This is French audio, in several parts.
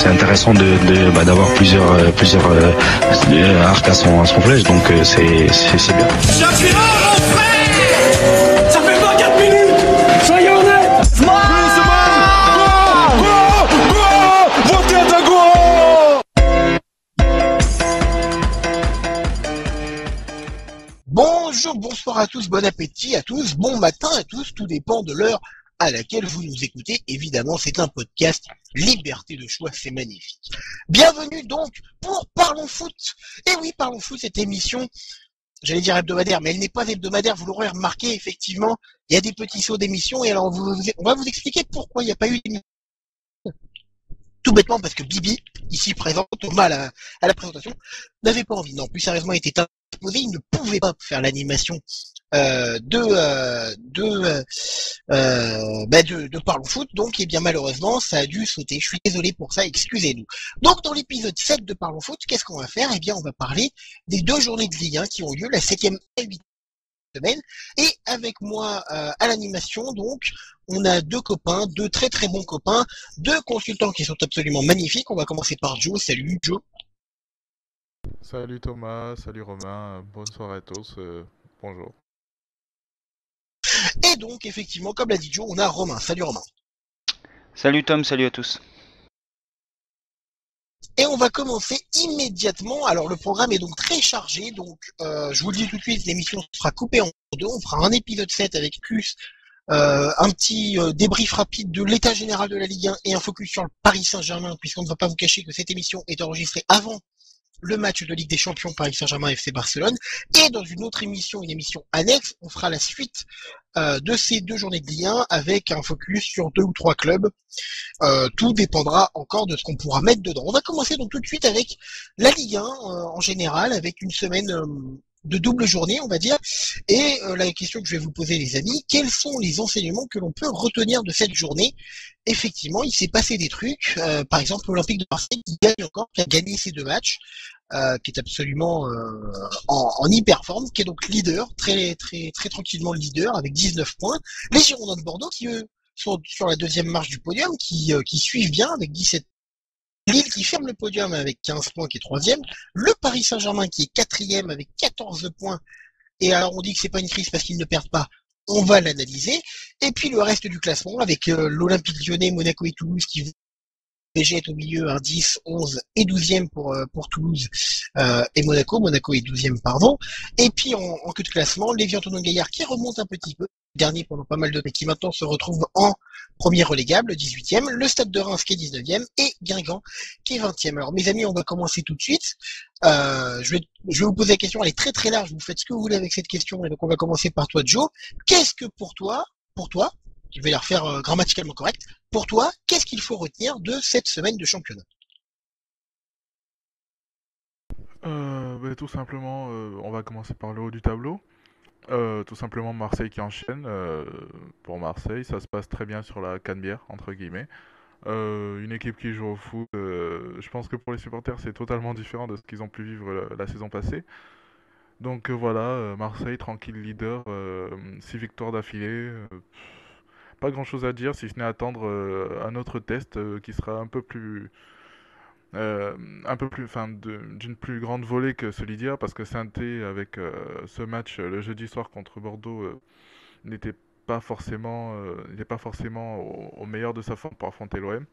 c'est intéressant d'avoir plusieurs arcs à son flèche, donc c'est bien. Champion, mon frère! Ça fait pas 4 minutes! Soyez honnête! Bonjour, bonsoir à tous, bon appétit à tous, bon matin à tous, tout dépend de l'heure à laquelle vous nous écoutez. Évidemment, c'est un podcast, liberté de choix, c'est magnifique. Bienvenue donc pour Parlons Foot. Et oui, Parlons Foot, cette émission, j'allais dire hebdomadaire, mais elle n'est pas hebdomadaire, vous l'aurez remarqué, effectivement, il y a des petits sauts d'émission, et alors on va vous expliquer pourquoi il n'y a pas eu d'émission. Tout bêtement parce que Bibi, ici présent, Thomas à la présentation, n'avait pas envie. Non, plus sérieusement, il était imposé, il ne pouvait pas faire l'animation de Parlons Foot, donc bien malheureusement ça a dû sauter. Je suis désolé pour ça, excusez-nous. Donc dans l'épisode 7 de Parlons Foot, qu'est-ce qu'on va faire? On va parler des 2 journées de Ligue 1 qui ont lieu, la 7e et 8e semaine, et avec moi à l'animation, donc on a 2 copains, 2 très très bons copains, 2 consultants qui sont absolument magnifiques. On va commencer par Joe. Salut Joe. Salut Thomas, salut Romain, bonne soirée à tous, bonjour. Et donc effectivement, comme l'a dit Joe, on a Romain. Salut Romain. Salut Tom, salut à tous. Et on va commencer immédiatement. Alors le programme est donc très chargé, donc je vous le dis tout de suite, l'émission sera coupée en 2. On fera un épisode 7 avec plus un petit débrief rapide de l'état général de la Ligue 1 et un focus sur le Paris Saint-Germain, puisqu'on ne va pas vous cacher que cette émission est enregistrée avant le match de Ligue des Champions Paris Saint-Germain FC Barcelone. Et dans une autre émission, une émission annexe, on fera la suite de ces 2 journées de Ligue 1 avec un focus sur 2 ou 3 clubs. Tout dépendra encore de ce qu'on pourra mettre dedans. On va commencer donc tout de suite avec la Ligue 1 en général, avec une semaine de double journée, on va dire. Et la question que je vais vous poser, les amis, quels sont les enseignements que l'on peut retenir de cette journée? Effectivement, il s'est passé des trucs. Par exemple, l'Olympique de Marseille qui gagne encore, qui a gagné ses 2 matchs, qui est absolument en hyper forme, qui est donc leader, très très très tranquillement leader avec 19 points. Les Girondins de Bordeaux qui eux sont sur la 2e marche du podium, qui suivent bien avec 17. Lille qui ferme le podium avec 15 points, qui est 3e. Le Paris Saint-Germain qui est 4e avec 14 points. Et alors on dit que c'est pas une crise parce qu'ils ne perdent pas. On va l'analyser. Et puis le reste du classement avec l'Olympique Lyonnais, Monaco et Toulouse qui végètent au milieu, 10, 11 et 12e pour Toulouse et Monaco. Monaco est 12e, pardon. Et puis en queue de classement, l'Évian-Tonon-Gaillard qui remonte un petit peu, dernier pendant pas mal de temps, qui maintenant se retrouve en premier relégable, 18e, le Stade de Reims qui est 19e et Guingamp qui est 20e. Alors mes amis, on va commencer tout de suite. Je vais vous poser la question, elle est très très large, vous faites ce que vous voulez avec cette question, et donc on va commencer par toi Joe. Qu'est-ce que pour toi, je vais la refaire grammaticalement correct, pour toi, qu'est-ce qu'il faut retenir de cette semaine de championnat? Tout simplement, on va commencer par le haut du tableau. Tout simplement Marseille qui enchaîne. Pour Marseille, ça se passe très bien sur la canebière, entre guillemets. Une équipe qui joue au foot, je pense que pour les supporters, c'est totalement différent de ce qu'ils ont pu vivre la saison passée. Donc voilà, Marseille, tranquille leader, 6 victoires d'affilée. Pas grand-chose à dire, si ce n'est attendre un autre test qui sera enfin, d'une plus grande volée que celui d'hier, parce que Saint-Étienne, avec ce match le jeudi soir contre Bordeaux, n'était n'était pas forcément au meilleur de sa forme pour affronter l'OM.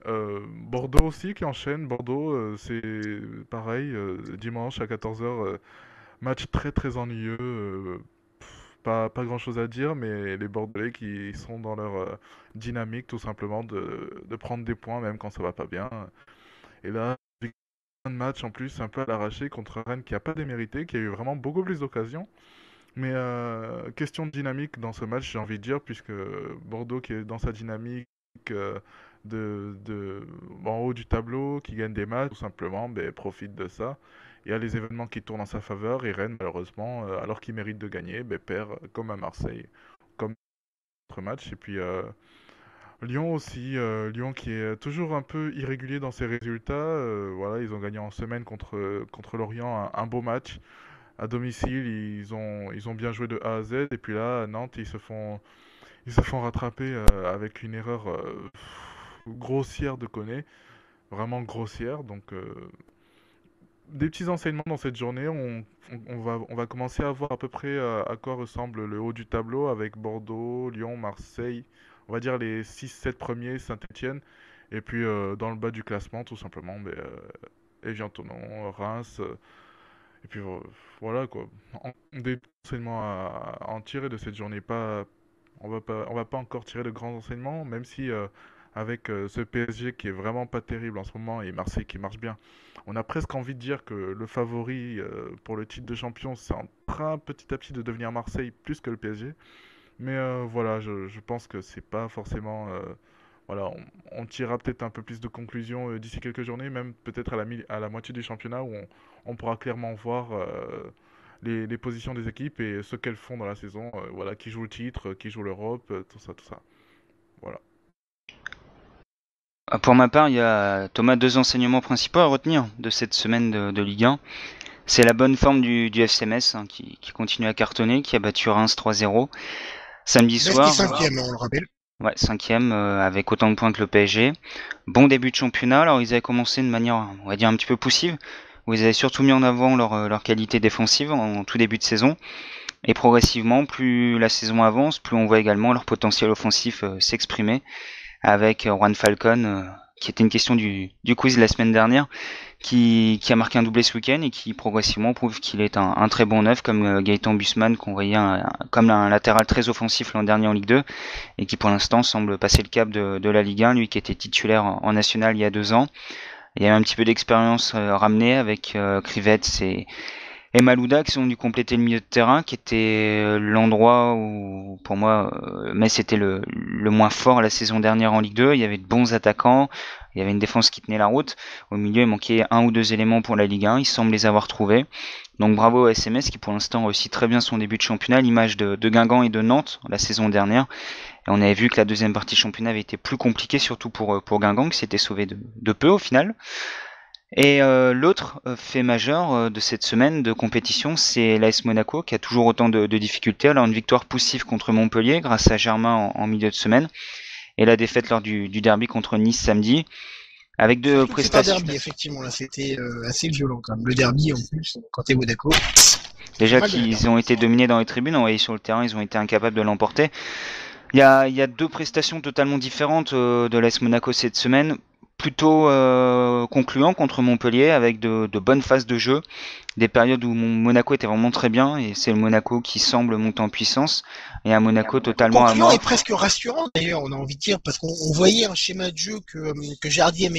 Bordeaux aussi qui enchaîne. Bordeaux, c'est pareil, dimanche à 14h, match très très ennuyeux. Pas grand chose à dire, mais les Bordelais qui sont dans leur dynamique tout simplement de prendre des points même quand ça va pas bien. Et là, un match en plus un peu à l'arraché contre Rennes qui a pas démérité, qui a eu vraiment beaucoup plus d'occasions. Mais question de dynamique dans ce match, j'ai envie de dire, puisque Bordeaux qui est dans sa dynamique en haut du tableau, qui gagne des matchs, tout simplement, profite de ça. Il y a les événements qui tournent en sa faveur, et Rennes, malheureusement, alors qu'il mérite de gagner, perd comme à Marseille, comme notre match. Et puis Lyon aussi, Lyon qui est toujours un peu irrégulier dans ses résultats. Voilà, ils ont gagné en semaine contre Lorient un beau match. À domicile, ils ont bien joué de A à Z. Et puis là, à Nantes, ils se font rattraper avec une erreur grossière de Koné. vraiment grossière. Donc, des petits enseignements dans cette journée. On va commencer à voir à peu près à quoi ressemble le haut du tableau avec Bordeaux, Lyon, Marseille. On va dire les 6-7 premiers, Saint-Etienne. Et puis dans le bas du classement, tout simplement, Evian-Thonon, Reims. Et puis voilà quoi. Des enseignements à en tirer de cette journée. On va pas encore tirer de grands enseignements, même si avec ce PSG qui est vraiment pas terrible en ce moment et Marseille qui marche bien, on a presque envie de dire que le favori pour le titre de champion, c'est en train petit à petit de devenir Marseille plus que le PSG. Mais voilà, je pense que c'est pas forcément. Voilà, on tirera peut-être un peu plus de conclusions d'ici quelques journées, même peut-être à la moitié du championnat où on pourra clairement voir les positions des équipes et ce qu'elles font dans la saison. Voilà, qui joue le titre, qui joue l'Europe, tout ça, tout ça. Voilà. Pour ma part, il y a Thomas 2 enseignements principaux à retenir de cette semaine de Ligue 1. C'est la bonne forme du FC Metz qui continue à cartonner, qui a battu Reims 3-0. Samedi Metz qui est soir, cinquième, on le rappelle. ouais, 5e avec autant de points que le PSG. Bon début de championnat. Alors ils avaient commencé de manière, on va dire, un petit peu poussive, où ils avaient surtout mis en avant leur qualité défensive en tout début de saison. Et progressivement, plus la saison avance, plus on voit également leur potentiel offensif s'exprimer avec Juan Falcon, qui était une question du quiz la semaine dernière, qui a marqué un doublé ce week-end et qui progressivement prouve qu'il est un très bon neuf, comme Gaëtan Bussmann, qu'on voyait comme un latéral très offensif l'an dernier en Ligue 2, et qui pour l'instant semble passer le cap de la Ligue 1, lui qui était titulaire en national il y a 2 ans. Il y a un petit peu d'expérience ramenée avec Krivets et Malouda qui sont dû compléter le milieu de terrain, qui était l'endroit où, pour moi, Metz était le moins fort la saison dernière en Ligue 2. Il y avait de bons attaquants, il y avait une défense qui tenait la route. Au milieu, il manquait 1 ou 2 éléments pour la Ligue 1. Ils semblent les avoir trouvés. Donc bravo à SMS qui pour l'instant réussit très bien son début de championnat, à l'image de Guingamp et de Nantes la saison dernière. Et on avait vu que la deuxième partie du championnat avait été plus compliquée, surtout pour Guingamp, qui s'était sauvé de peu au final. Et l'autre fait majeur de cette semaine de compétition, c'est l'AS Monaco qui a toujours autant de difficultés. Alors une victoire poussive contre Montpellier grâce à Germain en milieu de semaine et la défaite lors du derby contre Nice samedi avec deux prestations. C'est un derby effectivement là, c'était assez violent quand même. Le derby en plus quand t'es Monaco. Déjà qu'ils ont été dominés dans les tribunes, on voyait sur le terrain, ils ont été incapables de l'emporter. Il y a 2 prestations totalement différentes de l'AS Monaco cette semaine. Plutôt concluant contre Montpellier avec de bonnes phases de jeu, des périodes où Monaco était vraiment très bien et c'est le Monaco qui semble monter en puissance et un Monaco totalement à mort. Et presque rassurant d'ailleurs, on a envie de dire, parce qu'on voyait un schéma de jeu que Jardim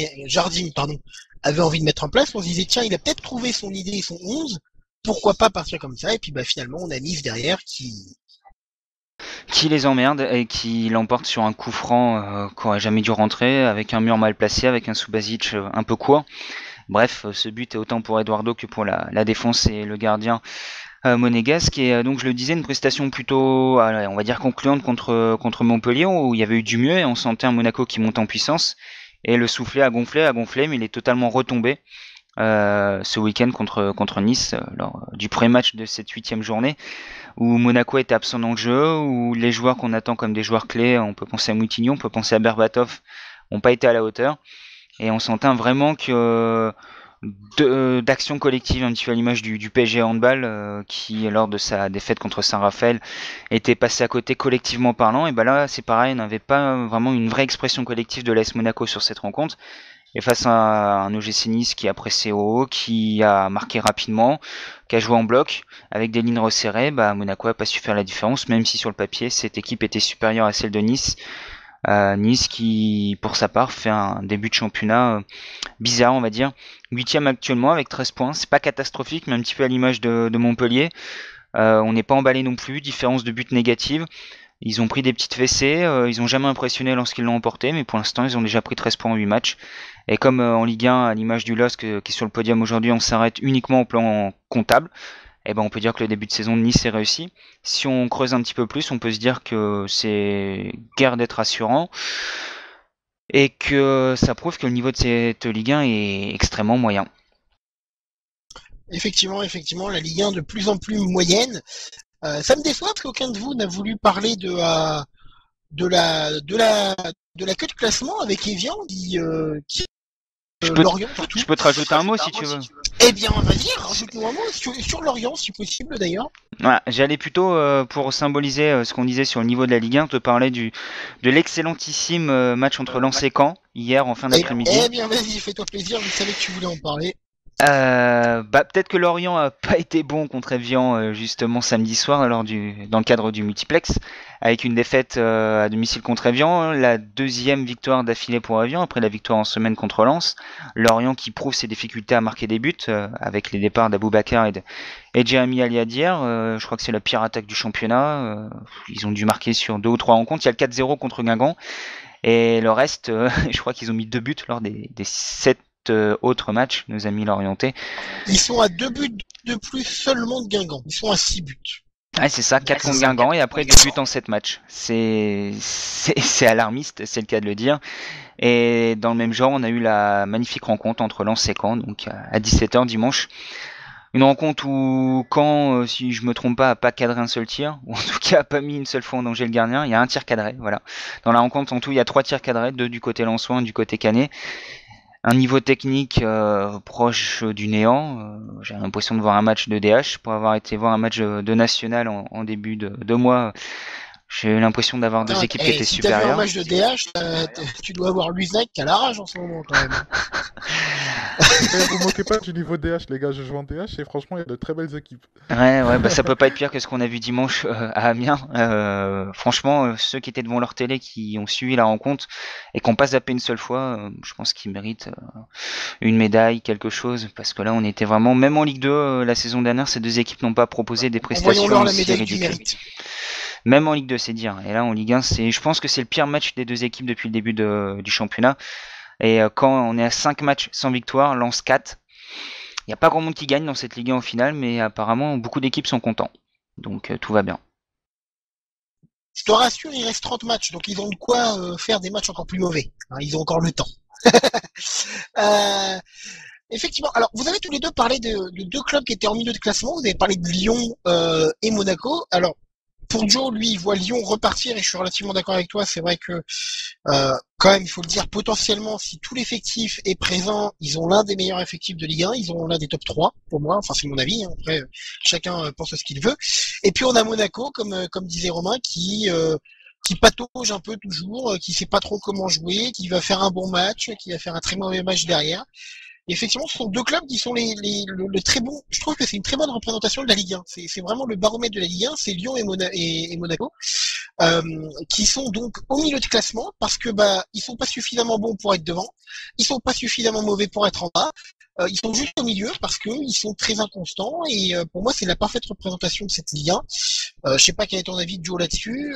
avait envie de mettre en place. On se disait tiens, il a peut-être trouvé son idée, son 11, pourquoi pas partir comme ça, et puis finalement on a Nice derrière qui les emmerde et qui l'emporte sur un coup franc qui aurait jamais dû rentrer, avec un mur mal placé, avec un Subasic un peu court. Bref, ce but est autant pour Eduardo que pour la défense et le gardien monégasque. Et donc je le disais, une prestation plutôt, on va dire, concluante contre Montpellier, où il y avait eu du mieux et on sentait un Monaco qui monte en puissance. Et le soufflet a gonflé, mais il est totalement retombé ce week-end contre Nice, lors du premier match de cette 8e journée, où Monaco était absent dans le jeu, où les joueurs qu'on attend comme des joueurs clés, on peut penser à Moutinho, on peut penser à Berbatov, n'ont pas été à la hauteur. Et on sentait vraiment que d'action collective, un petit peu à l'image du PSG handball, qui lors de sa défaite contre Saint-Raphaël était passé à côté collectivement parlant. Et ben là, c'est pareil, on n'avait pas vraiment une vraie expression collective de l'AS Monaco sur cette rencontre. Et face à un OGC Nice qui a pressé au haut, qui a marqué rapidement, qui a joué en bloc, avec des lignes resserrées, Monaco n'a pas su faire la différence, même si sur le papier, cette équipe était supérieure à celle de Nice. Nice qui, pour sa part, fait un début de championnat bizarre, on va dire. 8e actuellement avec 13 points. C'est pas catastrophique, mais un petit peu à l'image de Montpellier. On n'est pas emballé non plus. Différence de but négative. Ils ont pris des petites fessées. Ils ont jamais impressionné lorsqu'ils l'ont emporté, mais pour l'instant, ils ont déjà pris 13 points en 8 matchs. Et comme en Ligue 1, à l'image du LOSC qui est sur le podium aujourd'hui, on s'arrête uniquement au plan comptable. Eh ben on peut dire que le début de saison de Nice est réussi. Si on creuse un petit peu plus, on peut se dire que c'est guère d'être rassurant et que ça prouve que le niveau de cette Ligue 1 est extrêmement moyen. Effectivement, la Ligue 1 de plus en plus moyenne. Ça me déçoit parce qu'aucun de vous n'a voulu parler de la queue de classement avec Evian qui Lorient, surtout. Je peux te rajouter un mot si tu veux. Eh bien, vas-y, rajoute-nous un mot sur Lorient, si possible d'ailleurs. Voilà, j'allais plutôt, pour symboliser ce qu'on disait sur le niveau de la Ligue 1, te parler de l'excellentissime match entre Lens et Caen, hier en fin d'après-midi. Eh bien, vas-y, fais-toi plaisir, je savais que tu voulais en parler. Peut-être que Lorient a pas été bon contre Evian justement samedi soir dans le cadre du multiplex, avec une défaite à domicile contre Evian, la deuxième victoire d'affilée pour Evian après la victoire en semaine contre Lens. Lorient qui prouve ses difficultés à marquer des buts avec les départs d'Aboubacar et Jérémy Aliadière. Je crois que c'est la pire attaque du championnat. Ils ont dû marquer sur 2 ou 3 rencontres. Il y a le 4-0 contre Guingamp et le reste, je crois qu'ils ont mis 2 buts lors des 7 autres matchs, nos amis lorientais. Ils sont à 2 buts de plus seulement de Guingamp. Ils sont à 6 buts. Ouais, c'est ça, 4 contre Guingamp et après 2 buts en 7 matchs. C'est alarmiste, c'est le cas de le dire. Et dans le même genre, on a eu la magnifique rencontre entre Lens et Caen, donc à 17h dimanche. Une rencontre où Caen, si je me trompe pas, a pas cadré un seul tir, ou en tout cas a pas mis une seule fois en danger le gardien. Il y a un tir cadré, voilà. Dans la rencontre, en tout, il y a 3 tirs cadrés, 2 du côté lensois, 1 du côté canet. Un niveau technique proche du néant. J'ai l'impression de voir un match de DH. Pour avoir été voir un match de national en début de mois, j'ai eu l'impression d'avoir 2 équipes qui étaient si supérieures. Si t'as vu un match de DH, tu dois avoir Luznac qui a la rage en ce moment quand même. Vous moquez pas du niveau DH, les gars, je joue en DH et franchement, il y a de très belles équipes. Ouais, bah ça peut pas être pire que ce qu'on a vu dimanche à Amiens. Franchement, ceux qui étaient devant leur télé, qui ont suivi la rencontre et qu'on pas zappé une seule fois, je pense qu'ils méritent une médaille, quelque chose, parce que là, on était vraiment, même en Ligue 2, la saison dernière, ces 2 équipes n'ont pas proposé des prestations Envoyons-leur la aussi médaille du ridicules. mérite. Même en Ligue 2, c'est dire. Et là, en Ligue 1, je pense que c'est le pire match des 2 équipes depuis le début du championnat. Et quand on est à 5 matchs sans victoire, Lens 4, il n'y a pas grand monde qui gagne dans cette Ligue 1 au final, mais apparemment, beaucoup d'équipes sont contents. Donc, tout va bien. Je te rassure, il reste 30 matchs, donc ils ont de quoi faire des matchs encore plus mauvais. Hein, ils ont encore le temps. Effectivement. Alors, vous avez tous les deux parlé de 2 clubs qui étaient en milieu de classement. Vous avez parlé de Lyon et Monaco. Alors, pour Joe, lui, il voit Lyon repartir et je suis relativement d'accord avec toi. C'est vrai que, quand même, il faut le dire, potentiellement, si tout l'effectif est présent, ils ont l'un des meilleurs effectifs de Ligue 1. Ils ont l'un des top 3, pour moi. Enfin, c'est mon avis. Hein. Après, chacun pense ce qu'il veut. Et puis, on a Monaco, comme disait Romain, qui patauge un peu toujours, qui sait pas trop comment jouer, qui va faire un bon match, qui va faire un très mauvais match derrière. Et effectivement, ce sont 2 clubs qui sont le très bon. Je trouve que c'est une très bonne représentation de la Ligue 1. C'est vraiment le baromètre de la Ligue 1. C'est Lyon et Monaco, qui sont donc au milieu de classement parce que ils sont pas suffisamment bons pour être devant. Ils sont pas suffisamment mauvais pour être en bas. Ils sont juste au milieu parce que ils sont très inconstants. Et pour moi, c'est la parfaite représentation de cette Ligue 1. Je sais pas quel est ton avis, Joe, là-dessus.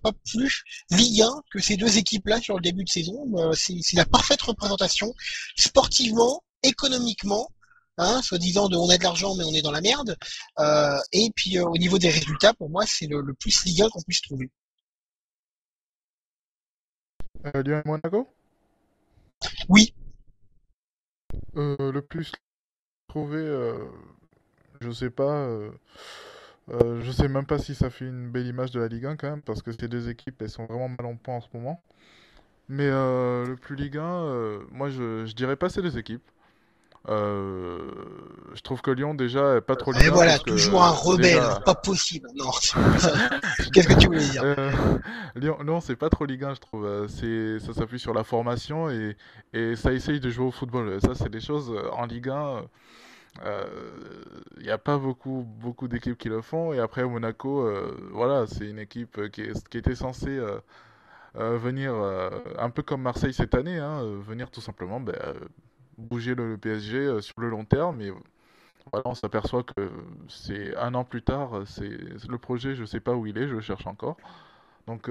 Pas plus Ligue 1 que ces 2 équipes-là sur le début de saison. C'est la parfaite représentation, sportivement, économiquement, hein, soi-disant on a de l'argent mais on est dans la merde. Et puis au niveau des résultats, pour moi, c'est le plus Ligue 1 qu'on puisse trouver. Lyon et Monaco Oui. Le plus trouvé, je sais pas. Je sais même pas si ça fait une belle image de la Ligue 1 quand même, parce que ces 2 équipes, elles sont vraiment mal en point en ce moment. Mais le plus Ligue 1, moi je dirais pas ces 2 équipes. Je trouve que Lyon déjà est pas trop Ligue 1. Et voilà, parce que, toujours un rebelle, déjà... pas possible. Non. Qu'est-ce que tu voulais dire? Lyon, c'est pas trop Ligue 1, je trouve. Ça s'appuie sur la formation et ça essaye de jouer au football. Ça, c'est des choses en Ligue 1. Il n'y a pas beaucoup d'équipes qui le font. Et après, Monaco, voilà, c'est une équipe qui était censée venir un peu comme Marseille cette année, hein, venir tout simplement bouger le PSG sur le long terme. Et voilà, on s'aperçoit que c'est 1 an plus tard, le projet, je sais pas où il est, je le cherche encore. Donc,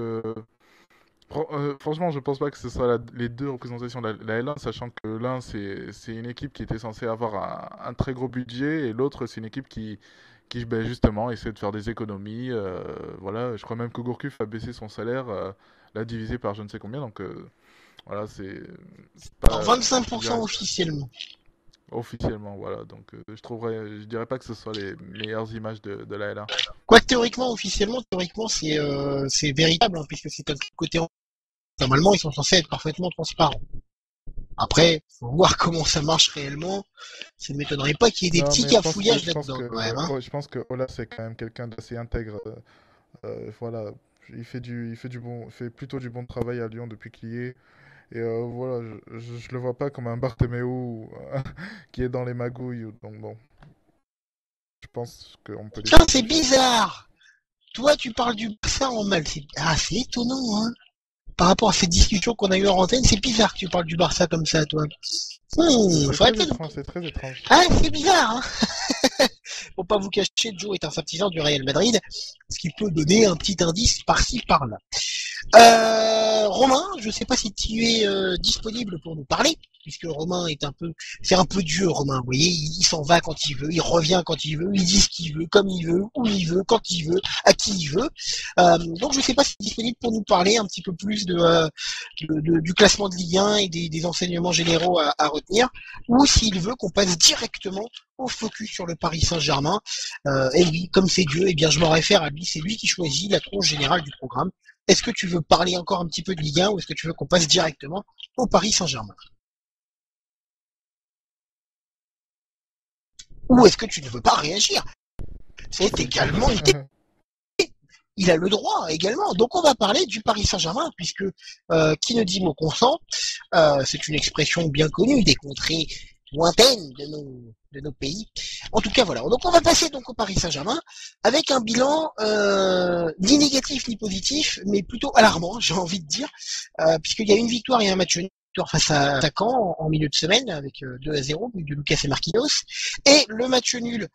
franchement, je pense pas que ce soit les 2 représentations de la L1, sachant que l'un, c'est une équipe qui était censée avoir un très gros budget, et l'autre, c'est une équipe qui justement, essaie de faire des économies. Voilà, je crois même que Gourcuff a baissé son salaire, l'a divisé par je ne sais combien, donc voilà, c'est pas... 25% officiellement. Officiellement, voilà, donc je dirais pas que ce soit les meilleures images de la L1. Quoique théoriquement, officiellement, c'est véritable, hein, puisque c'est un côté. Normalement, ils sont censés être parfaitement transparents. Après, faut voir comment ça marche réellement. Ça ne m'étonnerait pas qu'il y ait des Non, petits mais cafouillages je pense là-dedans, que, quand même, hein. ouais, je pense que Ola c'est quand même quelqu'un d'assez intègre. Voilà, il fait plutôt du bon travail à Lyon depuis qu'il y est. Et voilà, je le vois pas comme un Bartomeu qui est dans les magouilles. Donc bon, je pense qu'on peut Tiens, laisser c'est confiance. bizarre. Toi, tu parles du Barça en mal. C'est étonnant, hein. Par rapport à cette discussion qu'on a eue en antenne, c'est bizarre que tu parles du Barça comme ça, toi. C'est Faudrait très peut-être... étrange, c'est très étrange. Ah, c'est bizarre, hein. Pour pas vous cacher, Joe est un sympathisant du Real Madrid, ce qui peut donner un petit indice par-ci, par-là. Romain, je sais pas si tu es disponible pour nous parler, puisque Romain est c'est un peu Dieu, Romain. Vous voyez, il s'en va quand il veut, il revient quand il veut, il dit ce qu'il veut, comme il veut, où il veut, quand il veut, à qui il veut. Donc je sais pas si tu es disponible pour nous parler un petit peu plus du classement de Ligue 1 et des enseignements généraux à retenir, ou s'il veut qu'on passe directement au focus sur le Paris Saint-Germain. Et oui, comme c'est Dieu, eh bien je m'en réfère à lui, c'est lui qui choisit la tronche générale du programme. Est-ce que tu veux parler encore un petit peu de Ligue 1 ou est-ce que tu veux qu'on passe directement au Paris Saint-Germain? Ou est-ce que tu ne veux pas réagir? C'est également il a le droit également. Donc on va parler du Paris Saint-Germain puisque qui ne dit mot consent, c'est une expression bien connue des contrées lointaines de nos pays. En tout cas voilà. Donc on va passer donc au Paris Saint-Germain avec un bilan ni négatif ni positif, mais plutôt alarmant, j'ai envie de dire, puisqu'il y a une victoire et un match nul face à Caen en milieu de semaine avec 2-0 but de Lucas et Marquinhos, et le match nul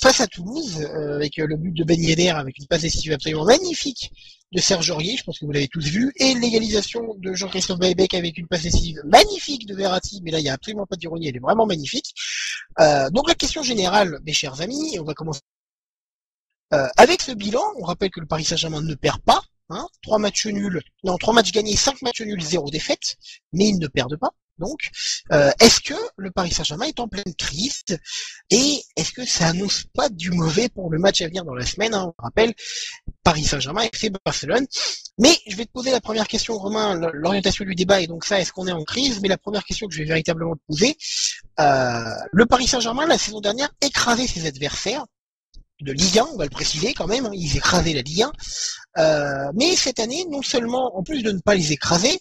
face à Toulouse avec le but de Ben Yedder avec une passe décisive absolument magnifique de Serge Aurier, je pense que vous l'avez tous vu, et l'égalisation de Jean-Christophe Baebek avec une passe décisive magnifique de Verratti, mais là il n'y a absolument pas d'ironie, elle est vraiment magnifique. Donc la question générale, mes chers amis, on va commencer avec ce bilan. On rappelle que le Paris Saint-Germain ne perd pas, hein, 3 matchs gagnés, 5 matchs nuls, 0 défaite, mais ils ne perdent pas. Donc, est-ce que le Paris Saint-Germain est en pleine crise et est-ce que ça annonce pas du mauvais pour le match à venir dans la semaine, hein? On rappelle, Paris Saint-Germain FC Barcelone. Mais je vais te poser la première question, Romain. L'orientation du débat est donc ça, est-ce qu'on est en crise? Mais la première question que je vais véritablement te poser, le Paris Saint-Germain, la saison dernière, écrasait ses adversaires de Ligue 1, on va le préciser quand même, hein, ils écrasaient la Ligue 1. Mais cette année, non seulement, en plus de ne pas les écraser,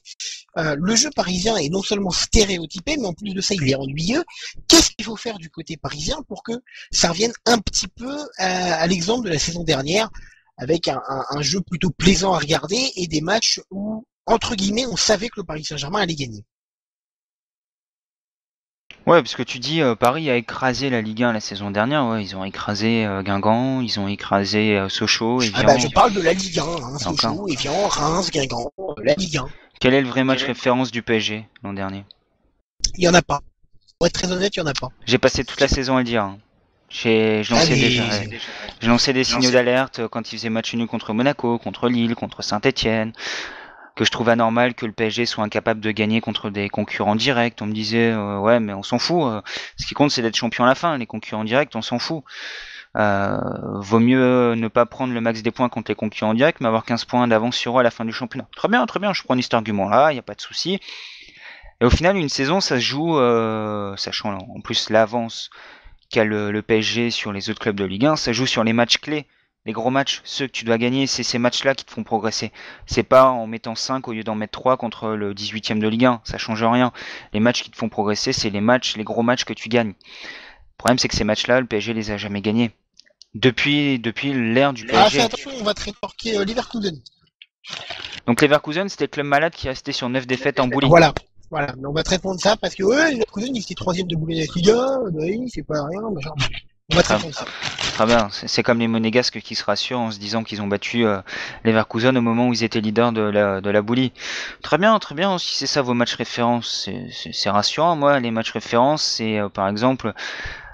le jeu parisien est non seulement stéréotypé, mais en plus de ça, il est ennuyeux. Qu'est-ce qu'il faut faire du côté parisien pour que ça revienne un petit peu à l'exemple de la saison dernière, avec un jeu plutôt plaisant à regarder et des matchs où, entre guillemets, on savait que le Paris Saint-Germain allait gagner? Ouais, parce que tu dis Paris a écrasé la Ligue 1 la saison dernière. Ouais, ils ont écrasé Guingamp, ils ont écrasé Sochaux, Ah bah Evian. je parle de la Ligue 1, hein, Et encore. Sochaux, Evian, Reims, Guingamp, la Ligue 1. Quel est le vrai match référence du PSG l'an dernier? Il y en a pas. Pour être très honnête, il y en a pas. J'ai passé toute la saison à le dire, hein. Je lançais déjà, je lançais des signaux d'alerte quand ils faisaient match nul contre Monaco, contre Lille, contre Saint-Etienne, que je trouve anormal que le PSG soit incapable de gagner contre des concurrents directs. On me disait ouais mais on s'en fout, ce qui compte c'est d'être champion à la fin, les concurrents directs on s'en fout. Vaut mieux ne pas prendre le max des points contre les concurrents directs mais avoir 15 points d'avance sur eux à la fin du championnat. Très bien, je prends cet argument là, il n'y a pas de souci. Et au final une saison ça se joue, sachant en plus l'avance qu'a le PSG sur les autres clubs de Ligue 1, ça joue sur les matchs clés. Les gros matchs, ceux que tu dois gagner, c'est ces matchs-là qui te font progresser. C'est pas en mettant 5 au lieu d'en mettre 3 contre le 18ème de Ligue 1, ça change rien. Les matchs qui te font progresser, c'est les gros matchs que tu gagnes. Le problème, c'est que ces matchs-là, le PSG les a jamais gagnés. Depuis l'ère du PSG. Ah, fais attention, on va te rétorquer Leverkusen. Donc Leverkusen, c'était le club malade qui restait sur 9 défaites en bowling. Voilà, mais on va te répondre ça parce que Leverkusen, il était 3ème de Bundesliga, oui, c'est pas rien, machin. On va te répondre ça. Très bien, c'est comme les Monégasques qui se rassurent en se disant qu'ils ont battu Leverkusen au moment où ils étaient leaders de la boulie. Très bien, si c'est ça vos matchs références, c'est rassurant. Moi, les matchs références, c'est par exemple,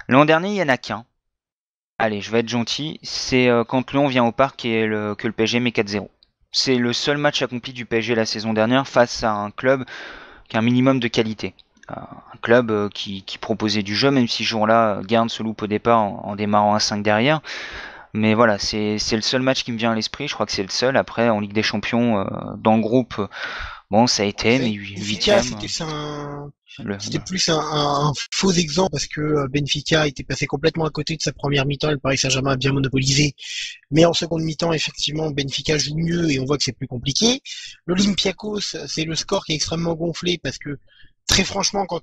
l'an dernier, il y en a qu'un. Allez, je vais être gentil, c'est quand Lyon vient au parc et que le PSG met 4-0. C'est le seul match accompli du PSG la saison dernière face à un club qui a un minimum de qualité. Un club qui proposait du jeu, même si ce jour-là, Guerne se loupe au départ en démarrant à 5 derrière. Mais voilà, c'est le seul match qui me vient à l'esprit, je crois que c'est le seul. Après, en Ligue des Champions, dans le groupe, Bon, ça a été, mais Benfica, 8ème. c'était plus un faux exemple parce que Benfica était passé complètement à côté de sa première mi-temps et le Paris Saint-Germain a bien monopolisé. Mais en seconde mi-temps, effectivement, Benfica joue mieux et on voit que c'est plus compliqué. L'Olympiakos, c'est le score qui est extrêmement gonflé parce que très franchement, quand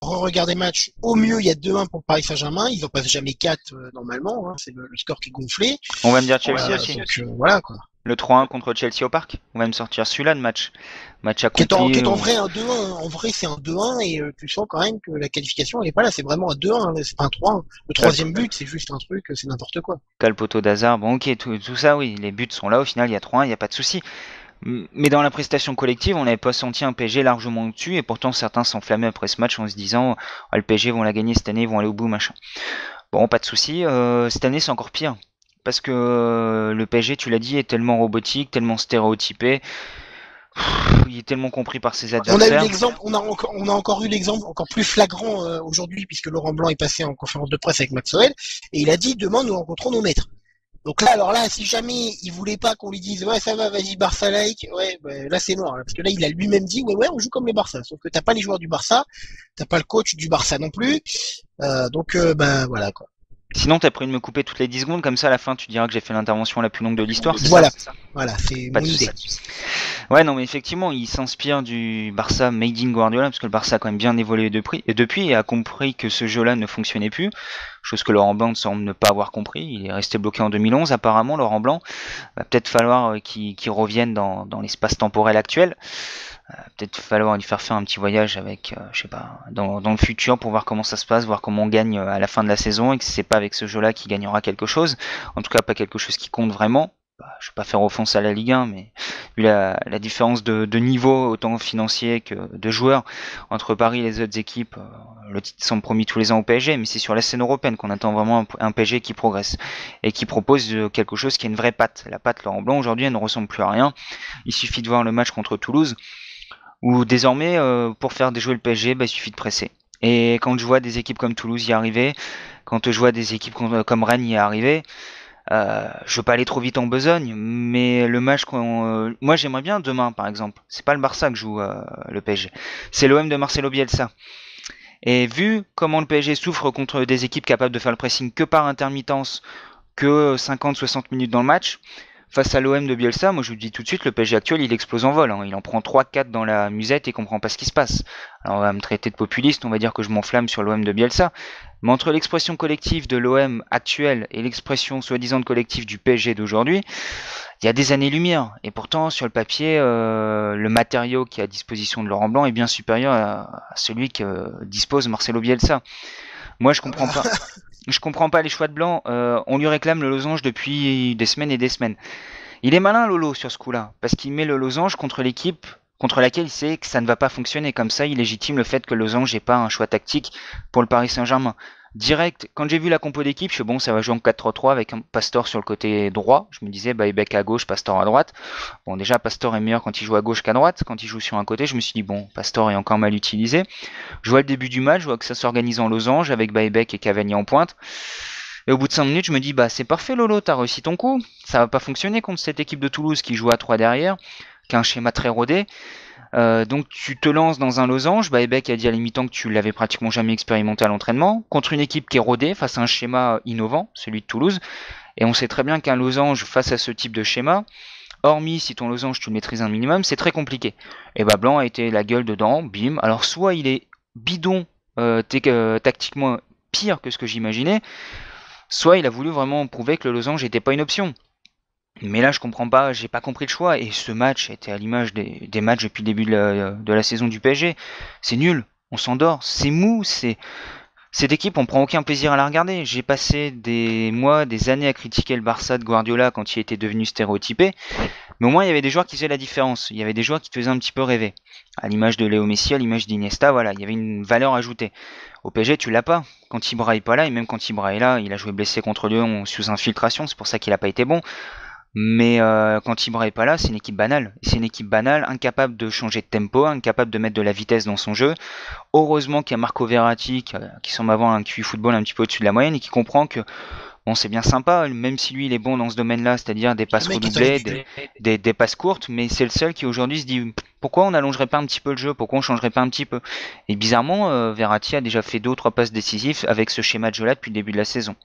on regarde les matchs, au mieux il y a 2-1 pour le Paris Saint-Germain, ils en passent jamais 4 normalement, hein, c'est le score qui est gonflé. On va me dire Chelsea aussi. Donc voilà quoi. Le 3-1 contre Chelsea au parc. On va me sortir celui-là de match. Match accompli. Qui est en vrai un 2-1. En vrai, c'est un 2-1 et tu sens quand même que la qualification, elle est pas là. C'est vraiment un 2-1. C'est pas un 3-1. Le troisième but, c'est juste un truc, c'est n'importe quoi. Calpoto d'Hazard. Bon, ok, tout ça, oui. Les buts sont là. Au final, il y a 3-1, il n'y a pas de souci. Mais dans la prestation collective, on n'avait pas senti un PSG largement au-dessus. Et pourtant, certains s'enflammaient après ce match en se disant le PSG vont la gagner cette année, ils vont aller au bout, machin. Bon, pas de souci. Cette année, c'est encore pire. Parce que le PSG, tu l'as dit, est tellement robotique, tellement stéréotypé. Il est tellement compris par ses adversaires. On a encore eu l'exemple encore plus flagrant aujourd'hui puisque Laurent Blanc est passé en conférence de presse avec Maxwell et il a dit demain nous rencontrons nos maîtres. Donc là, alors là, si jamais il voulait pas qu'on lui dise ouais ça va, vas-y Barça like, ouais là c'est mort parce que là il a lui-même dit ouais on joue comme les Barça, sauf que t'as pas les joueurs du Barça, t'as pas le coach du Barça non plus, donc voilà quoi. Sinon, t'as prévu de me couper toutes les 10 secondes, comme ça à la fin tu diras que j'ai fait l'intervention la plus longue de l'histoire, c'est voilà. ça? Voilà, c'est pas mon de idée. Ouais, non, mais effectivement, il s'inspire du Barça made in Guardiola, parce que le Barça a quand même bien évolué depuis et a compris que ce jeu-là ne fonctionnait plus, chose que Laurent Blanc semble ne pas avoir compris. Il est resté bloqué en 2011, apparemment, Laurent Blanc. Va peut-être falloir qu'il revienne dans l'espace temporel actuel. Peut-être falloir lui faire un petit voyage avec, je sais pas, dans le futur pour voir comment ça se passe, voir comment on gagne à la fin de la saison et que c'est pas avec ce jeu-là qu'il gagnera quelque chose. En tout cas, pas quelque chose qui compte vraiment. Je vais pas faire offense à la Ligue 1, mais vu la différence de niveau, autant financier que de joueurs, entre Paris et les autres équipes, le titre semble promis tous les ans au PSG, mais c'est sur la scène européenne qu'on attend vraiment un PSG qui progresse et qui propose quelque chose qui a une vraie patte. La patte Laurent Blanc, aujourd'hui, elle ne ressemble plus à rien. Il suffit de voir le match contre Toulouse, où désormais, pour faire déjouer le PSG, il suffit de presser. Et quand je vois des équipes comme Toulouse y arriver, quand je vois des équipes comme Rennes y arriver, je veux pas aller trop vite en besogne, mais le match moi j'aimerais bien demain par exemple, c'est pas le Barça que joue le PSG, c'est l'OM de Marcelo Bielsa. Et vu comment le PSG souffre contre des équipes capables de faire le pressing que par intermittence, que 50-60 minutes dans le match, face à l'OM de Bielsa, moi je vous dis tout de suite, le PSG actuel il explose en vol, hein. Il en prend 3-4 dans la musette et comprend pas ce qui se passe. Alors on va me traiter de populiste, on va dire que je m'enflamme sur l'OM de Bielsa, mais entre l'expression collective de l'OM actuel et l'expression soi-disant collective du PSG d'aujourd'hui, il y a des années-lumière. Et pourtant, sur le papier, le matériau qui est à disposition de Laurent Blanc est bien supérieur à celui que dispose Marcelo Bielsa. Moi je comprends pas. Je comprends pas les choix de Blanc. On lui réclame le losange depuis des semaines et des semaines. Il est malin Lolo sur ce coup-là, parce qu'il met le losange contre l'équipe contre laquelle il sait que ça ne va pas fonctionner. Comme ça, il légitime le fait que le losange n'est pas un choix tactique pour le Paris Saint-Germain. Direct, quand j'ai vu la compo d'équipe, je suis bon, ça va jouer en 4-3-3 avec un Pastore sur le côté droit. Je me disais, Baïbek à gauche, Pastore à droite. Bon, déjà, Pastore est meilleur quand il joue à gauche qu'à droite. Quand il joue sur un côté, je me suis dit, bon, Pastore est encore mal utilisé. Je vois le début du match, je vois que ça s'organise en losange avec Baïbek et Cavani en pointe. Et au bout de 5 minutes, je me dis, c'est parfait Lolo, t'as réussi ton coup. Ça va pas fonctionner contre cette équipe de Toulouse qui joue à 3 derrière, qui a un schéma très rodé. Donc tu te lances dans un losange. Baïbek a dit à l'imitant que tu l'avais pratiquement jamais expérimenté à l'entraînement, contre une équipe qui est rodée, face à un schéma innovant, celui de Toulouse. Et on sait très bien qu'un losange face à ce type de schéma, hormis si ton losange tu le maîtrises un minimum, c'est très compliqué. Et Blanc a été la gueule dedans, bim. Alors soit il est bidon tactiquement pire que ce que j'imaginais, soit il a voulu vraiment prouver que le losange n'était pas une option. Mais là, je comprends pas, j'ai pas compris le choix. Et ce match était à l'image des matchs depuis le début de la saison du PSG. C'est nul, on s'endort, c'est mou, cette équipe, on prend aucun plaisir à la regarder. J'ai passé des mois, des années à critiquer le Barça de Guardiola quand il était devenu stéréotypé. Mais au moins, il y avait des joueurs qui faisaient la différence. Il y avait des joueurs qui te faisaient un petit peu rêver. À l'image de Léo Messi, à l'image d'Iniesta, voilà, il y avait une valeur ajoutée. Au PSG, tu l'as pas. Quand Ibra est pas là, et même quand Ibra est là, il a joué blessé contre Lyon sous infiltration, c'est pour ça qu'il a pas été bon. Mais quand Ibra est pas là, c'est une équipe banale. C'est une équipe banale, incapable de changer de tempo, incapable de mettre de la vitesse dans son jeu. Heureusement qu'il y a Marco Verratti qui semble avoir un QI football un petit peu au-dessus de la moyenne et qui comprend que Bon, c'est bien sympa, même si lui il est bon dans ce domaine-là, c'est-à-dire des passes Le mec est redoublées, individuel. des passes courtes, mais c'est le seul qui aujourd'hui se dit pourquoi on n'allongerait pas un petit peu le jeu, pourquoi on changerait pas un petit peu. Et bizarrement, Verratti a déjà fait 2 ou 3 passes décisives avec ce schéma de jeu-là depuis le début de la saison.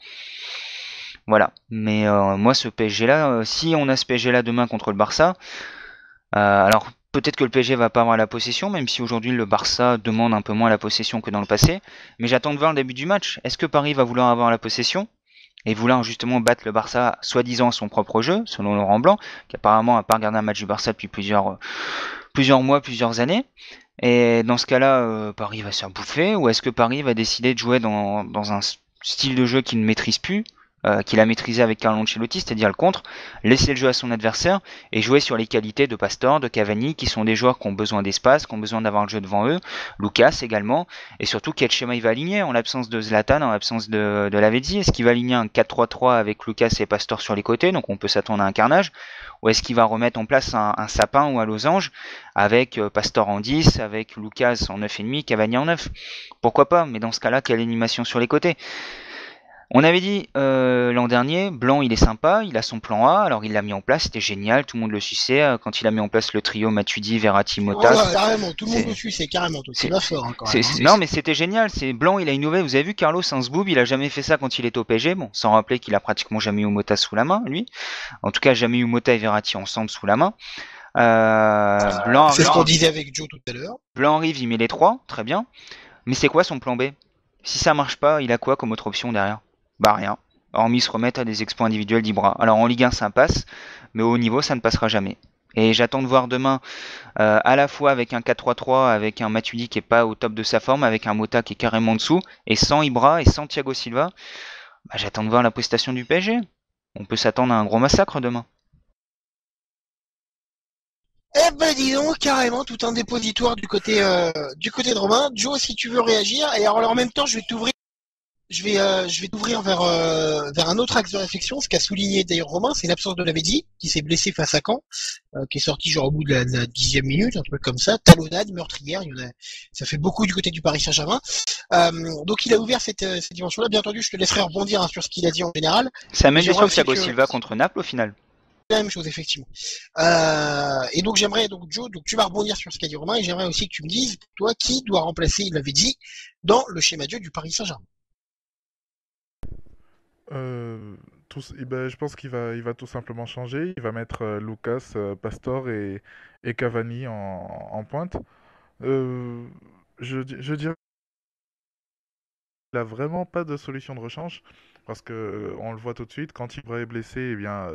Voilà. Mais moi, ce PSG-là, si on a ce PSG-là demain contre le Barça, alors peut-être que le PSG va pas avoir la possession, même si aujourd'hui le Barça demande un peu moins la possession que dans le passé. Mais j'attends de voir le début du match. Est-ce que Paris va vouloir avoir la possession et vouloir justement battre le Barça, soi-disant à son propre jeu, selon Laurent Blanc, qui apparemment n'a pas regardé un match du Barça depuis plusieurs mois, plusieurs années. Et dans ce cas-là, Paris va se faire bouffer, ou est-ce que Paris va décider de jouer dans un style de jeu qu'il ne maîtrise plus, qu'il a maîtrisé avec Carlo Ancelotti, c'est-à-dire le contre, laisser le jeu à son adversaire et jouer sur les qualités de Pastore, de Cavani, qui sont des joueurs qui ont besoin d'espace, qui ont besoin d'avoir le jeu devant eux, Lucas également, et surtout quel schéma il va aligner en l'absence de Zlatan, en l'absence de Lavezzi. Est-ce qu'il va aligner un 4-3-3 avec Lucas et Pastore sur les côtés, donc on peut s'attendre à un carnage, ou est-ce qu'il va remettre en place un sapin ou un losange avec Pastore en 10, avec Lucas en 9,5, Cavani en 9? Pourquoi pas, mais dans ce cas-là, quelle animation sur les côtés? On avait dit l'an dernier, Blanc il est sympa, il a son plan A, alors il l'a mis en place, c'était génial, tout le monde le suçait quand il a mis en place le trio Matuidi, Verratti, Mota. Voilà, carrément, tout le monde c'est- dessus, c'est carrément, toi, tu c'est- vas fort, hein, quand même. Hein. Non mais c'était génial, c'est Blanc il a innové, vous avez vu Carlos Sainz-Boob, il a jamais fait ça quand il était au PSG, bon, sans rappeler qu'il a pratiquement jamais eu Mota sous la main, lui. En tout cas, jamais eu Mota et Verratti ensemble sous la main. Blanc C'est ce qu'on arrive, disait avec Joe tout à l'heure. Blanc arrive, il met les trois, très bien. Mais c'est quoi son plan B? Si ça marche pas, il a quoi comme autre option derrière? Bah rien. Hormis se remettre à des exploits individuels d'Ibra. Alors en Ligue 1 ça passe, mais au haut niveau ça ne passera jamais. Et j'attends de voir demain à la fois avec un 4-3-3, avec un Matuidi qui est pas au top de sa forme, avec un Mota qui est carrément en dessous, et sans Ibra et sans Thiago Silva, bah, j'attends de voir la prestation du PSG. On peut s'attendre à un gros massacre demain. Eh ben dis donc, carrément, tout un dépositoire du côté de Romain. Joe, si tu veux réagir, et alors en même temps, je vais t'ouvrir vers un autre axe de réflexion. Ce qu'a souligné d'ailleurs Romain, c'est l'absence de Lavezzi, qui s'est blessé face à Caen, qui est sorti genre au bout de la 10e minute, un truc comme ça, talonnade, meurtrière. Ça fait beaucoup du côté du Paris Saint-Germain. Donc il a ouvert cette dimension-là. Bien entendu, je te laisserai rebondir sur ce qu'il a dit en général. Ça amène des J'aimerais sur aussi Thiago Silva contre Naples au final. la même chose effectivement. Et donc j'aimerais donc Joe, donc tu vas rebondir sur ce qu'a dit Romain, et j'aimerais aussi que tu me dises toi qui doit remplacer, il l'avait dit, dans le schéma de jeu du Paris Saint-Germain. Ben, je pense il va tout simplement changer. Il va mettre Lucas, Pastore et Cavani en pointe. Euh, je dirais qu'il n'a vraiment pas de solution de rechange parce que on le voit tout de suite. Quand Ibra est blessé, eh bien,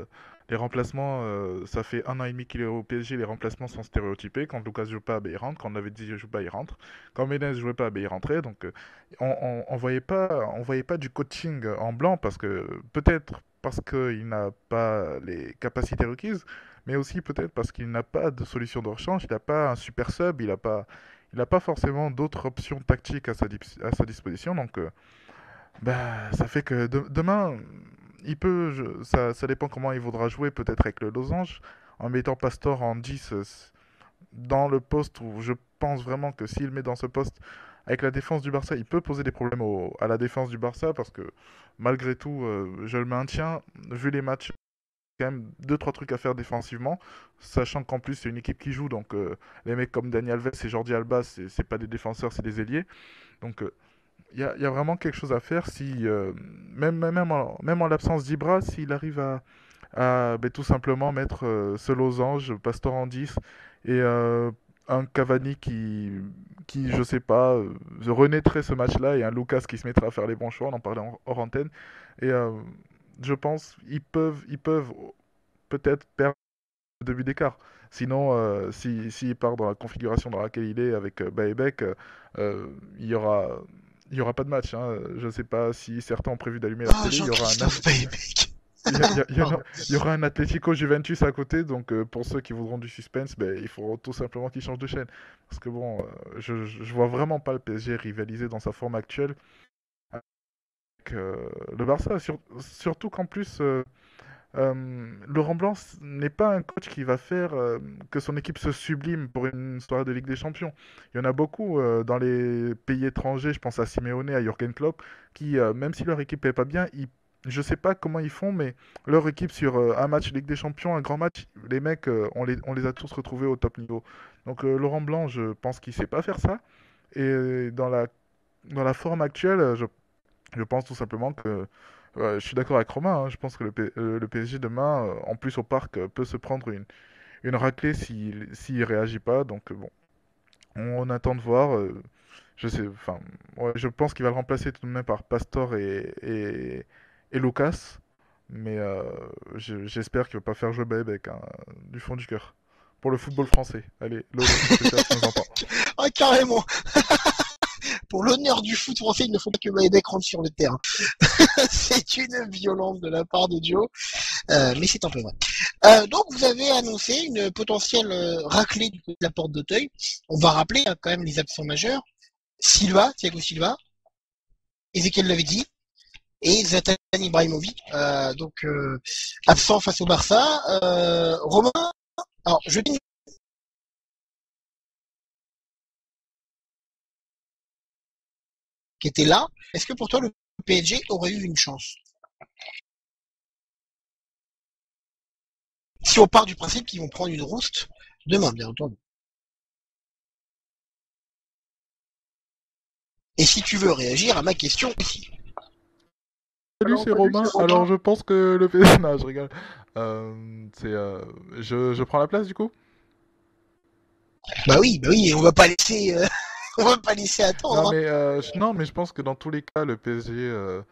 les remplacements, ça fait 1 an et demi qu'il est au PSG. Les remplacements sont stéréotypés. Quand Lucas joue pas, ben, il rentre. Quand Lavezzi joue pas, il rentre. Quand Menez jouait pas, ben, il rentrait. Donc, on voyait pas du coaching en blanc parce que peut-être parce qu'il n'a pas les capacités requises, mais aussi peut-être parce qu'il n'a pas de solution de rechange. Il n'a pas un super sub. Il n'a pas forcément d'autres options tactiques à sa disposition. Donc, bah, ça fait que demain, ça dépend comment il voudra jouer, peut-être avec le losange, en mettant Pastor en 10 dans le poste où je pense vraiment que s'il met dans ce poste, avec la défense du Barça, il peut poser des problèmes à la défense du Barça parce que malgré tout, je le maintiens, vu les matchs, quand même deux trois trucs à faire défensivement, sachant qu'en plus c'est une équipe qui joue, donc les mecs comme Dani Alves et Jordi Alba, c'est pas des défenseurs, c'est des ailiers. Donc il y a vraiment quelque chose à faire si même en l'absence d'Ibra, s'il arrive ben, tout simplement mettre ce losange, Pastor en 10 et un Cavani qui je sais pas, renaîtrait ce match-là et un Lucas qui se mettra à faire les bons choix, on en parlait hors antenne. Et je pense ils peuvent peut-être perdre deux buts d'écart. Sinon, s'il part dans la configuration dans laquelle il est avec Baebek, euh, il y aura, il y aura pas de match. Hein. Je ne sais pas si certains ont prévu d'allumer la Ah, télé. Jean-Christophe Baebek. Il y aura un Atlético Juventus à côté. Donc, pour ceux qui voudront du suspense, ben, il faut tout simplement qu'ils changent de chaîne. Parce que bon, je vois vraiment pas le PSG rivaliser dans sa forme actuelle avec le Barça. Surtout qu'en plus. Laurent Blanc n'est pas un coach qui va faire que son équipe se sublime pour une soirée de Ligue des Champions. Il y en a beaucoup dans les pays étrangers, je pense à Simeone, à Jürgen Klopp, qui, même si leur équipe n'est pas bien, je sais pas comment ils font, mais leur équipe sur un match Ligue des Champions, un grand match, les mecs, on les a tous retrouvés au top niveau. Donc Laurent Blanc, je pense qu'il sait pas faire ça. Et dans la forme actuelle, je pense tout simplement que je suis d'accord avec Romain. Je pense que le PSG demain, en plus au parc, peut se prendre une raclée s'il réagit pas. Donc bon, on attend de voir. Je sais, enfin, ouais, je pense qu'il va le remplacer tout de même par Pastor et Lucas. Mais j'espère qu'il va pas faire jouer Baebek, hein, du fond du cœur. Pour le football français. Allez, Lolo, j'espère que tu nous entends. Ah, carrément. Pour l'honneur du foot français, il ne faut pas que Maïdek rentre sur le terrain. C'est une violence de la part de Joe, mais c'est un peu vrai. Donc vous avez annoncé une potentielle raclée du côté de la porte d'Auteuil. On va rappeler quand même les absents majeurs. Thiago Silva, Ezequiel l'avait dit, et Zlatan Ibrahimovic, absent face au Barça. Romain, alors je dis qui était là, est-ce que pour toi le PSG aurait eu une chance? Si on part du principe qu'ils vont prendre une rouste demain, bien entendu. Et si tu veux réagir à ma question aussi. Salut, c'est Romain. Alors, je pense que le PSG... Non, je rigole. Je prends la place, du coup? Bah oui, on va pas laisser, on va pas laisser attendre. Non, mais, non, mais je pense que dans tous les cas, le PSG... euh,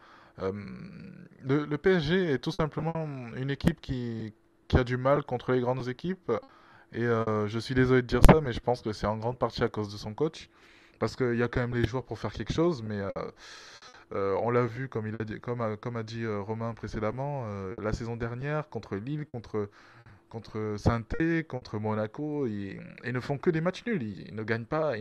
le PSG est tout simplement une équipe qui a du mal contre les grandes équipes. Et je suis désolé de dire ça, mais je pense que c'est en grande partie à cause de son coach. Parce qu'il y a quand même les joueurs pour faire quelque chose, mais on l'a vu, comme a dit Romain précédemment, la saison dernière, contre Lille, contre Saint-Étienne, contre Monaco, ils ne font que des matchs nuls. Ils ne gagnent pas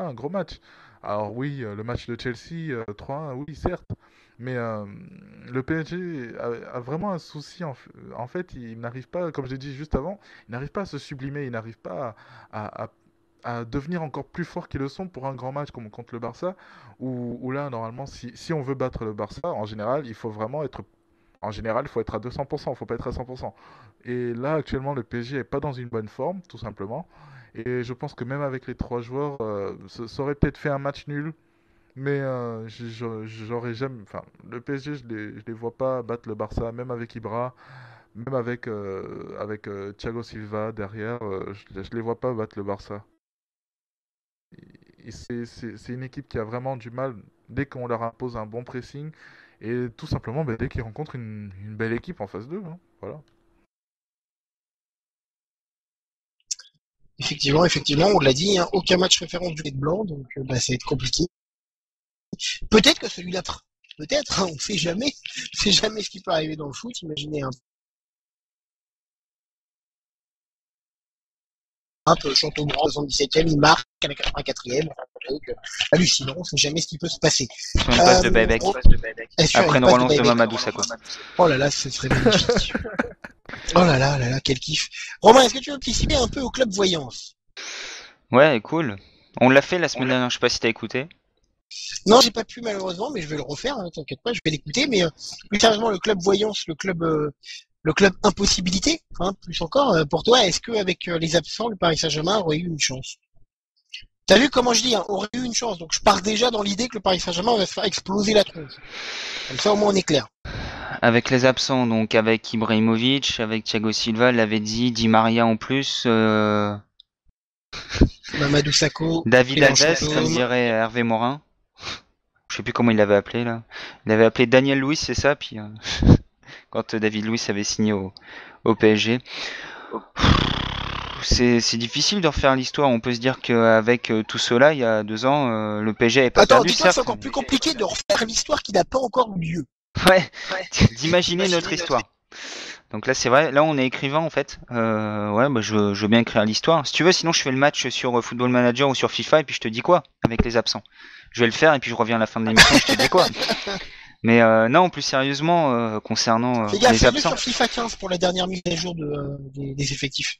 un gros match. Alors oui, le match de Chelsea, 3-1, oui, certes. Mais le PSG a vraiment un souci. En fait, il n'arrive pas, comme j'ai dit juste avant, il n'arrive pas à se sublimer, il n'arrive pas à, à- à devenir encore plus fort qu'ils le sont pour un grand match comme contre le Barça, où là, normalement, si on veut battre le Barça, en général, il faut vraiment être en général, il faut être à 200%, il ne faut pas être à 100%. Et là, actuellement, le PSG est pas dans une bonne forme, tout simplement. Et je pense que même avec les trois joueurs, ça aurait peut-être fait un match nul. Mais j'aurais jamais. Enfin, le PSG, je les vois pas battre le Barça, même avec Ibra, même avec Thiago Silva derrière. Je les vois pas battre le Barça. C'est une équipe qui a vraiment du mal dès qu'on leur impose un bon pressing et tout simplement dès qu'ils rencontrent une belle équipe en face d'eux, hein. Voilà. Effectivement, on l'a dit, hein, aucun match référence du de blanc, donc ça va être compliqué. Peut-être que celui-là, peut-être, hein, on sait jamais. On sait jamais ce qui peut arriver dans le foot. Imaginez un peu Châteaubrand, 77e, il marque à la 84e. Hallucinant, on sait jamais ce qui peut se passer. Sur une passe de Baebek. Après une relance de Mamadou Sakho. Oh là là, ce serait magnifique. Oh là là, quel kiff. Romain, est-ce que tu veux participer un peu au club Voyance? Ouais, cool. On l'a fait la semaine dernière, je sais pas si t'as écouté. Non, j'ai pas pu malheureusement, mais je vais le refaire, hein, t'inquiète pas, je vais l'écouter. Mais plus sérieusement, le club Voyance, le club Impossibilité, hein, plus encore, pour toi, est-ce qu'avec les absents, le Paris Saint-Germain aurait eu une chance? T'as vu comment je dis, hein, aurait eu une chance. Donc je pars déjà dans l'idée que le Paris Saint-Germain va se faire exploser la tronche. Comme ça, au moins, on est clair. Avec les absents, donc avec Ibrahimovic, avec Thiago Silva, l'avait dit, Di Maria en plus, Mamadou Sakho, David Alves, comme dirait Hervé Morin. Je sais plus comment il l'avait appelé là. Il avait appelé Daniel Luiz, c'est ça, puis quand David Luiz avait signé au PSG. C'est difficile de refaire l'histoire. On peut se dire qu'avec tout cela, il y a 2 ans, le PSG n'avait pas perdu, dis-toi que c'est encore plus compliqué de refaire l'histoire qui n'a pas encore eu lieu. Ouais, d'imaginer notre histoire. Donc là, c'est vrai, là on est écrivain en fait. Ouais, bah, je veux bien écrire l'histoire. Si tu veux, sinon je fais le match sur Football Manager ou sur FIFA et puis je te dis quoi avec les absents. Je vais le faire et puis je reviens à la fin de l'émission, je te dis quoi. Mais non, plus sérieusement, concernant Fais gaffe, les absents. sur FIFA 15 pour la dernière mise à jour des effectifs.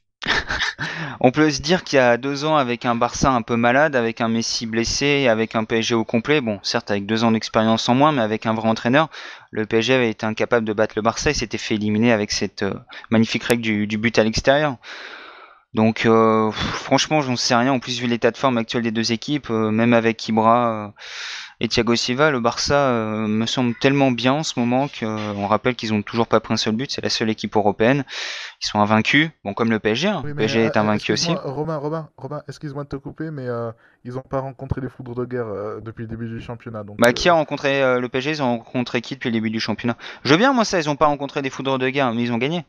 On peut se dire qu'il y a 2 ans, avec un Barça un peu malade, avec un Messi blessé, avec un PSG au complet, bon, certes avec 2 ans d'expérience en moins, mais avec un vrai entraîneur, le PSG avait été incapable de battre le Barça et s'était fait éliminer avec cette magnifique règle du but à l'extérieur. Donc franchement, j'en sais rien. En plus, vu l'état de forme actuel des deux équipes, même avec Ibra et Thiago Silva, le Barça me semble tellement bien en ce moment qu'on rappelle qu'ils ont toujours pas pris un seul but. C'est la seule équipe européenne. Ils sont invaincus. Bon, comme le PSG. Hein. Oui, Le mais PSG est invaincu aussi. excuse-moi, Romain, excuse-moi de te couper, mais ils n'ont pas rencontré les foudres de guerre depuis le début du championnat. Donc, Bah, qui a rencontré le PSG? Ils ont rencontré qui depuis le début du championnat? Je veux bien, moi, ça. Ils ont pas rencontré des foudres de guerre, mais ils ont gagné.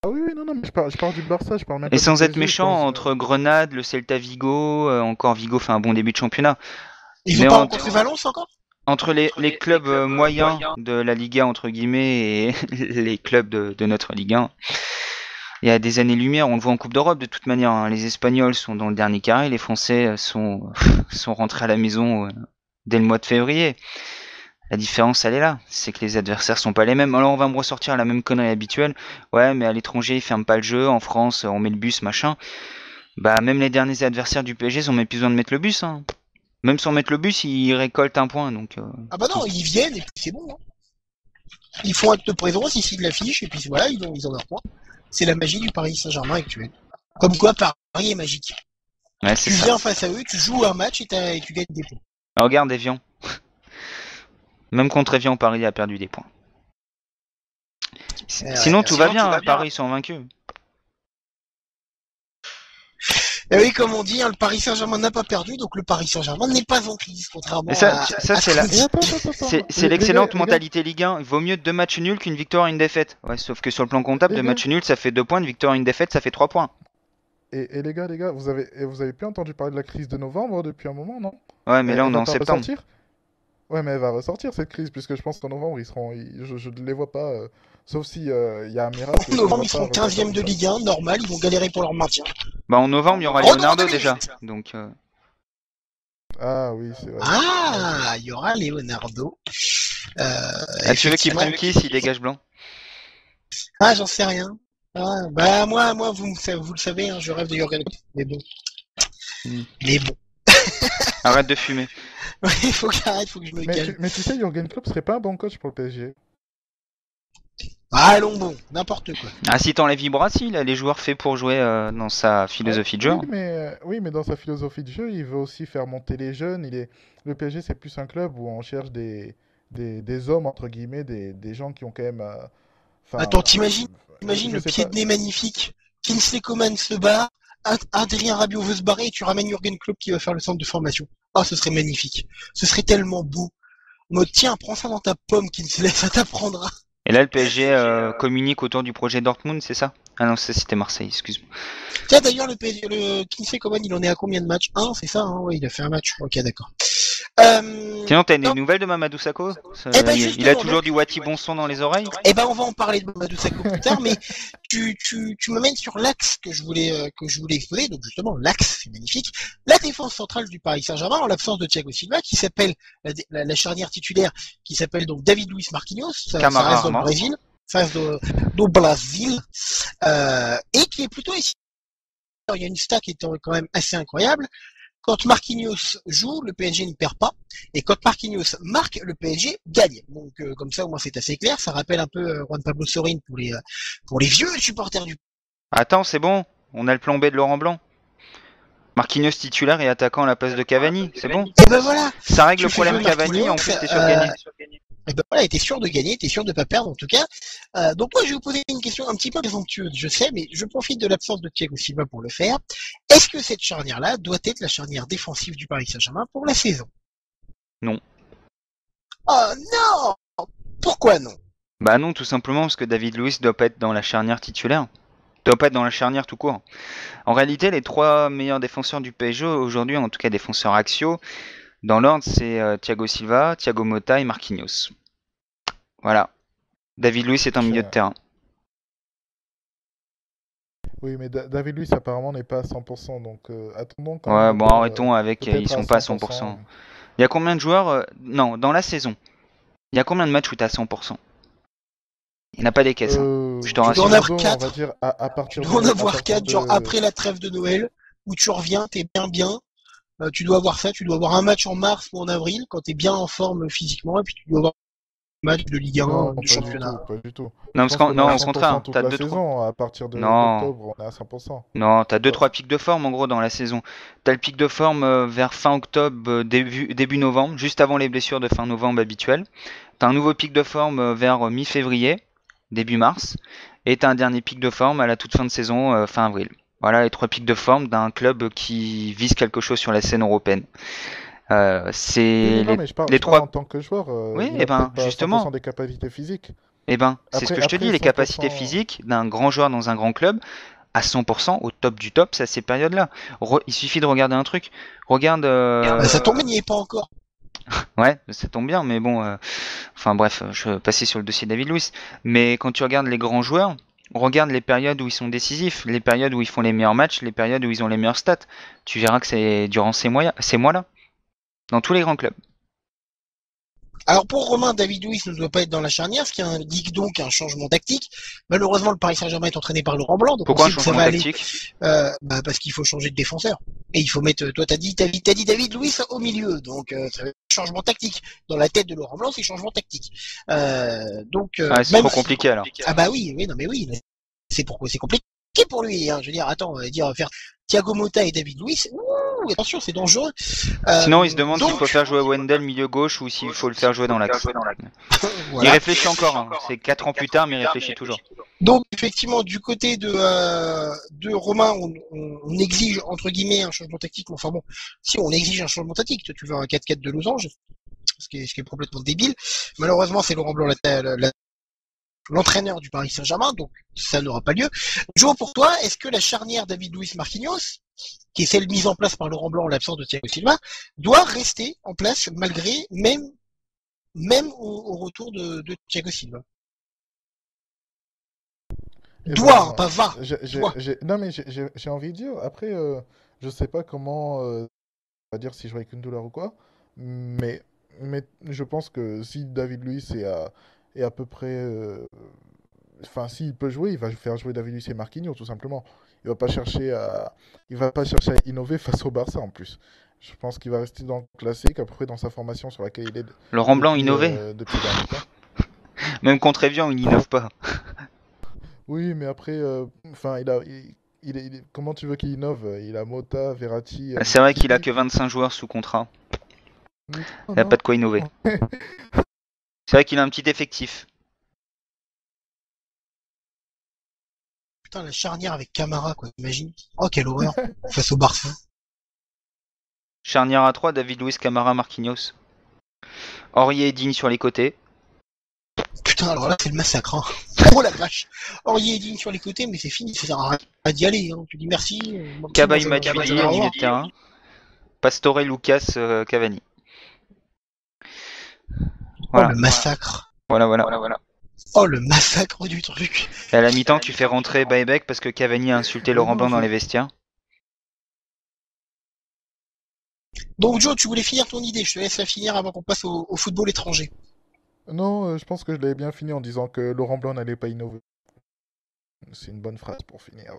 Ah oui, oui, non, non, mais je parle du Barça, je parle même Et pas du sans être PSG, méchant, entre Grenade, le Celta Vigo, encore Vigo fait un bon début de championnat. Ils Mais ont pas entre, rencontré Valence encore? entre les clubs moyens de la Liga, entre guillemets, et les clubs de notre Ligue 1, il y a des années-lumière. On le voit en Coupe d'Europe de toute manière. Hein. Les Espagnols sont dans le dernier carré, les Français sont rentrés à la maison dès le mois de février. La différence, elle est là. C'est que les adversaires sont pas les mêmes. Alors on va me ressortir la même connerie habituelle. Ouais, mais à l'étranger, ils ferment pas le jeu. En France, on met le bus, machin. Bah, même les derniers adversaires du PSG, ils ont même plus besoin de mettre le bus. Hein. Même sans mettre le bus, ils récoltent un point. Donc, Ah bah non, ils viennent et puis c'est bon. Hein. Ils font acte de présence, ils signent l'affiche et puis voilà, ils ont leur point. C'est la magie du Paris Saint-Germain actuel. Comme quoi Paris est magique. ouais, c'est Tu ça. viens face à eux, tu joues un match et tu gagnes des points. Regarde Evian. Même contre Evian, Paris a perdu des points. Sinon, tout va bien. Paris, ils sont vaincus. Et oui, comme on dit, hein, le Paris Saint-Germain n'a pas perdu, donc le Paris Saint-Germain n'est pas en crise, contrairement Et ça, à c'est ce la, qu'on dit. Et attends. c'est l'excellente mentalité Ligue 1. Il vaut mieux 2 matchs nuls qu'une victoire et une défaite. Ouais, sauf que sur le plan comptable, Les 2 gars. matchs nuls, ça fait 2 points. Une victoire et une défaite, ça fait 3 points. Et les gars, vous avez plus entendu parler de la crise de novembre depuis un moment, non? Ouais, mais là, on Elle est va en pas septembre. ressortir? Ouais, mais elle va ressortir cette crise, puisque je pense qu'en novembre, je ne les vois pas, sauf si il y a un miracle, En je les novembre, vois ils pas seront ressortir 15e comme de ça. Ligue 1, normal, ils vont galérer pour leur maintien. Bah, en novembre, il y aura Retour en Leonardo 2008. déjà. Donc, Ah oui, c'est vrai. Ah, il y aura Leonardo. tu veux qu'il prenne qui s'il dégage blanc? Ah, j'en sais rien. Ah, bah moi, vous le savez, hein, je rêve de Jürgen Klopp. Mais bon. Hmm. Mais bon. Arrête de fumer. Il faut que j'arrête, faut que je me calme. Mais tu sais, Jürgen Klopp serait pas un bon coach pour le PSG. Ah, allons bon, n'importe quoi. Ah, si t'enlèves Ibra, si, il a les joueurs faits pour jouer dans sa philosophie de jeu. Oui, mais dans sa philosophie de jeu, il veut aussi faire monter les jeunes. Le PSG, c'est plus un club où on cherche des hommes, entre guillemets, des gens qui ont quand même... enfin, Attends, t'imagines je le sais pied pas. de nez magnifique. Kingsley Coman se barre, Adrien Rabiot veut se barrer et tu ramènes Jürgen Klopp qui va faire le centre de formation. Ah, ce serait magnifique. Ce serait tellement beau. En mode, tiens, prends ça dans ta pomme, Kingsley, ça t'apprendra. Et là, le PSG communique autour du projet Dortmund, c'est ça? Ah non, ça c'était Marseille, excuse-moi. Tiens, d'ailleurs, le Kingsley Coman, il en est à combien de matchs? Un, c'est ça, hein? Ouais, il a fait un match. Ok, d'accord. Sinon, t'as des non. nouvelles de Mamadou Sakho? Eh ben, Il a justement, toujours du Wati bon son dans les oreilles? Eh ben, on va en parler de Mamadou Sakho plus tard, mais tu m'amènes sur l'axe que je voulais exposer. Donc, justement, l'axe, c'est magnifique. La défense centrale du Paris Saint-Germain, en l'absence de Thiago Silva, qui s'appelle, la charnière titulaire, qui s'appelle donc David Luiz Marquinhos, ça reste dans le Brésil, do Brasil, et qui est plutôt ici. Il y a une stat qui est quand même assez incroyable. Quand Marquinhos joue, le PSG ne perd pas. Et quand Marquinhos marque, le PSG gagne. Donc comme ça, au moins c'est assez clair. Ça rappelle un peu Juan Pablo Sorin pour les vieux supporters du... Attends, c'est bon. On a le plan B de Laurent Blanc. Marquinhos titulaire et attaquant à la place de Cavani, c'est bon? Et ben voilà. Ça règle Tu le problème fais jouer Cavani, en Marquinhos, plus t'es sûr de gagner. Et ben voilà, t'es sûr de gagner, t'es sûr de pas perdre en tout cas. Donc moi je vais vous poser une question un petit peu présomptueuse, je sais, mais je profite de l'absence de Thiago Silva pour le faire. Est-ce que cette charnière-là doit être la charnière défensive du Paris Saint-Germain pour la saison? Non. Oh non! Pourquoi non? Bah non, tout simplement parce que David Luiz doit pas être dans la charnière titulaire. Doit pas être dans la charnière tout court. En réalité, les 3 meilleurs défenseurs du PSG aujourd'hui, en tout cas défenseurs axiaux, dans l'ordre, c'est Thiago Silva, Thiago Motta et Marquinhos. Voilà. David Luiz est un milieu de terrain. Oui, mais David Luiz apparemment n'est pas à 100%, donc attendons quand Ouais, même. bon, arrêtons avec, peut-être ils sont à pas à 100%. Il y a combien de joueurs Non, dans la saison. Il y a combien de matchs où t'es à 100%? Il n'y en a pas des caisses. Je te rassure. dois en avoir Bordeaux, quatre. on va dire à partir Tu dois en à avoir partir 4, genre après la trêve de Noël, où tu reviens, t'es bien. Tu dois avoir ça, tu dois avoir un match en mars ou en avril, quand t'es bien en forme physiquement, et puis tu dois avoir un match de Ligue 1, Non, du pas championnat. du tout, pas du tout. Non, Je parce pense qu'on est non, à au 100% contraire, toute t'as la 2-3. saison. À partir Non, d'octobre, on est à 100%. non, t'as Ouais. 2-3 pics de forme en gros dans la saison. T'as le pic de forme vers fin octobre, début novembre, juste avant les blessures de fin novembre habituelles. T'as un nouveau pic de forme vers mi-février, début mars. Et t'as un dernier pic de forme à la toute fin de saison, fin avril. Voilà les 3 pics de forme d'un club qui vise quelque chose sur la scène européenne. Oui, C'est non, mais je les parle en 3... tant que joueur. Oui, Il et a ben peut-être pas justement, 100% des capacités physiques. c'est ce que je te Après dis, les capacités 100%. physiques d'un grand joueur dans un grand club, à 100% au top du top, c'est à ces périodes-là. Il suffit de regarder un truc. Regarde. Bah, ça tombe, il n'y est pas encore. Ouais, ça tombe bien, mais bon. Enfin bref, je vais passer sur le dossier David Luiz. Mais quand tu regardes les grands joueurs, regarde les périodes où ils sont décisifs, les périodes où ils font les meilleurs matchs, les périodes où ils ont les meilleures stats. Tu verras que c'est durant ces mois-là, dans tous les grands clubs. Alors pour Romain, David Luiz ne doit pas être dans la charnière, ce qui indique donc un changement tactique. Malheureusement, le Paris Saint-Germain est entraîné par Laurent Blanc, donc Pourquoi on un sait que ça changement va aller. tactique? Parce qu'il faut changer de défenseur. Et il faut mettre, toi t'as dit David Luiz au milieu, donc ça va être changement tactique. Dans la tête de Laurent Blanc, c'est changement tactique. Ah, c'est même trop si- compliqué alors. Ah bah oui, non mais oui, c'est pourquoi c'est compliqué pour lui. Hein. Je veux dire, attends, faire Thiago Motta et David Luiz, ouh, attention, c'est dangereux. Sinon, il se demande s'il donc, faut faire jouer Wendell milieu gauche ou s'il faut le faire jouer dans l'axe. Il voilà. réfléchit encore, hein. C'est 4 ans plus tard, mais il réfléchit toujours. Donc effectivement, du côté de Romain, on exige entre guillemets un changement tactique. Enfin bon, si on exige un changement tactique, toi, tu veux un 4-4 de losange, ce qui est complètement débile. Malheureusement, c'est Laurent Blanc l'entraîneur du Paris Saint-Germain, donc ça n'aura pas lieu. Joe, pour toi, est-ce que la charnière David Luiz Marquinhos, qui est celle mise en place par Laurent Blanc en l'absence de Thiago Silva, doit rester en place malgré même au retour de Thiago Silva? Eh Doit, ben, pas va. Doit. Non, mais j'ai envie de dire. Après, je sais pas comment on va dire si je joue avec une douleur ou quoi. Mais, mais je pense que si David Luiz est à peu près. Enfin, s'il peut jouer, il va faire jouer David Luiz et Marquinhos, tout simplement. Il va pas chercher à innover face au Barça en plus. Je pense qu'il va rester dans le classique, à peu près dans sa formation sur laquelle il est Laurent Blanc depuis, innové. depuis le dernier temps. Même contre Evian, il n'innove pas. Oui, mais après, enfin, comment tu veux qu'il innove? Il a Mota, Verratti, C'est vrai qu'il a Kiki. que 25 joueurs sous contrat. Non, Il n'a pas de quoi innover. C'est vrai qu'il a un petit effectif. Putain, la charnière avec Camara, quoi, imagine. Oh, quelle horreur. Face au Barça. Charnière à 3, David Luiz, Camara, Marquinhos. Aurier et Digne sur les côtés. Putain, alors là, c'est le massacre, hein. Oh la vache. Aurier et Digne sur les côtés, mais c'est fini, ça sert à rien d'y aller, hein. Tu dis merci. Cabaye Moi, Matuidi au en revoir. milieu de terrain. Pastore, Lucas, Cavani. Oh, Voilà. le massacre. Voilà. Oh, le massacre du truc. Et à la mi-temps, tu fais rentrer Baebek parce que Cavani a insulté Laurent non, Blanc dans je- les vestiaires. Donc, Joe, tu voulais finir ton idée. Je te laisse la finir avant qu'on passe au football étranger. Non, je pense que je l'avais bien fini en disant que Laurent Blanc n'allait pas innover. C'est une bonne phrase pour finir.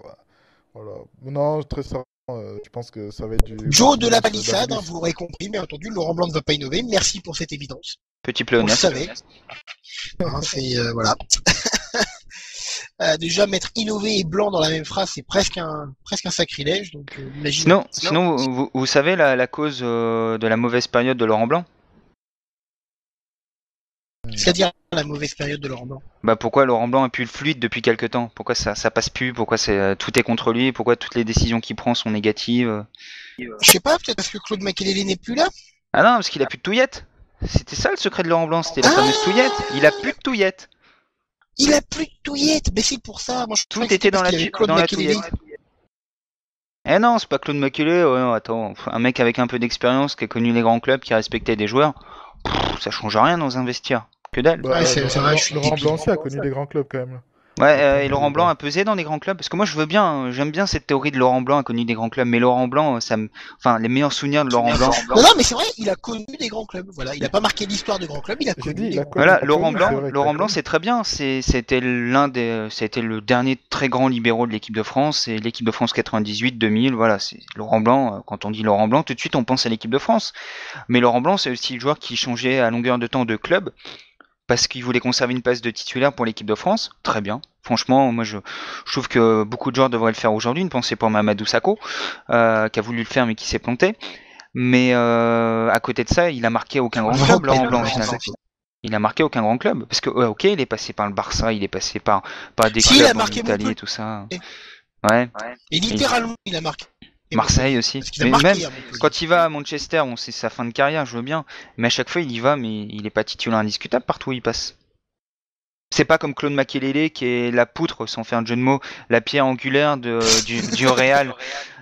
Voilà. Non, très sérieusement, je pense que ça va être du Joe de la Marquinhos, palissade, David hein, Luiz. vous l'aurez compris, bien entendu, Laurent Blanc ne va pas innover. Merci pour cette évidence. Petit On le pléonasme. savait. Hein, voilà. Déjà, mettre innové et blanc dans la même phrase, c'est presque un sacrilège. Donc, imaginez. Sinon vous savez la cause de la mauvaise période de Laurent Blanc? C'est-à-dire la mauvaise période de Laurent Blanc. Bah pourquoi Laurent Blanc est plus fluide depuis quelque temps? Pourquoi ça passe plus? Pourquoi tout est contre lui? Pourquoi toutes les décisions qu'il prend sont négatives? Je sais pas, peut-être parce que Claude Makélélé n'est plus là. Ah non, parce qu'il a plus de touillette. C'était ça le secret de Laurent Blanc, c'était la fameuse touillette. Il a plus de touillette. Il a plus de touillette. Mais c'est pour ça. Moi, je Tout croyais que était c'était dans parce la qu'il y avait Claude dans la Makélélé. touillette. Eh non, c'est pas Claude Maculé. Ouais, non, attends, un mec avec un peu d'expérience qui a connu les grands clubs, qui a respecté des joueurs, ça change rien dans un vestiaire. Que dalle. Bah, Ouais, c'est vrai, je suis Laurent débile. Blanc aussi a connu des grands clubs quand même. Et Laurent Blanc a pesé dans des grands clubs parce que moi j'aime bien cette théorie de Laurent Blanc inconnu des grands clubs, mais Laurent Blanc, enfin les meilleurs souvenirs de Laurent Blanc. Non, mais c'est vrai, il a connu des grands clubs. Voilà, il a pas marqué l'histoire de grands clubs, il a connu des grands clubs. Voilà, Laurent Blanc, c'est très bien. C'était le dernier très grand libéraux de l'équipe de France et l'équipe de France 98-2000. Voilà, c'est Laurent Blanc. Quand on dit Laurent Blanc, tout de suite on pense à l'équipe de France. Mais Laurent Blanc, c'est aussi le joueur qui changeait à longueur de temps de club. Parce qu'il voulait conserver une place de titulaire pour l'équipe de France, très bien. Franchement, moi je trouve que beaucoup de joueurs devraient le faire aujourd'hui. Une pensée pour Mamadou Sakho, qui a voulu le faire mais qui s'est planté. Mais à côté de ça, il a marqué aucun grand club, Laurent Blanc, finalement. Il a marqué aucun grand club. Parce que, ok, il est passé par le Barça, il est passé par des clubs en Italie et tout ça. Ouais. Et littéralement, il a marqué. Marseille aussi. Mais même quand il va à Manchester, bon, c'est sa fin de carrière, je veux bien. Mais à chaque fois, il y va, mais il est pas titulaire indiscutable partout où il passe. C'est pas comme Claude Makelele qui est la poutre, sans faire un jeu de mots, la pierre angulaire du Real.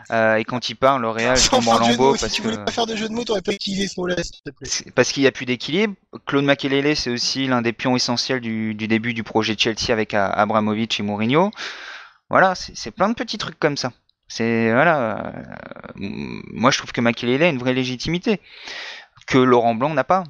Et quand il part, le Real tombe en lambeaux parce si tu voulais pas faire de jeu de mots, t'aurais pas utilisé ce mot-là, s'il te plaît. Parce qu'il y a plus d'équilibre. Claude Makelele, c'est aussi l'un des pions essentiels du début du projet Chelsea avec Abramovich et Mourinho. Voilà, c'est plein de petits trucs comme ça. Moi je trouve que Makelele a une vraie légitimité que Laurent Blanc n'a pas.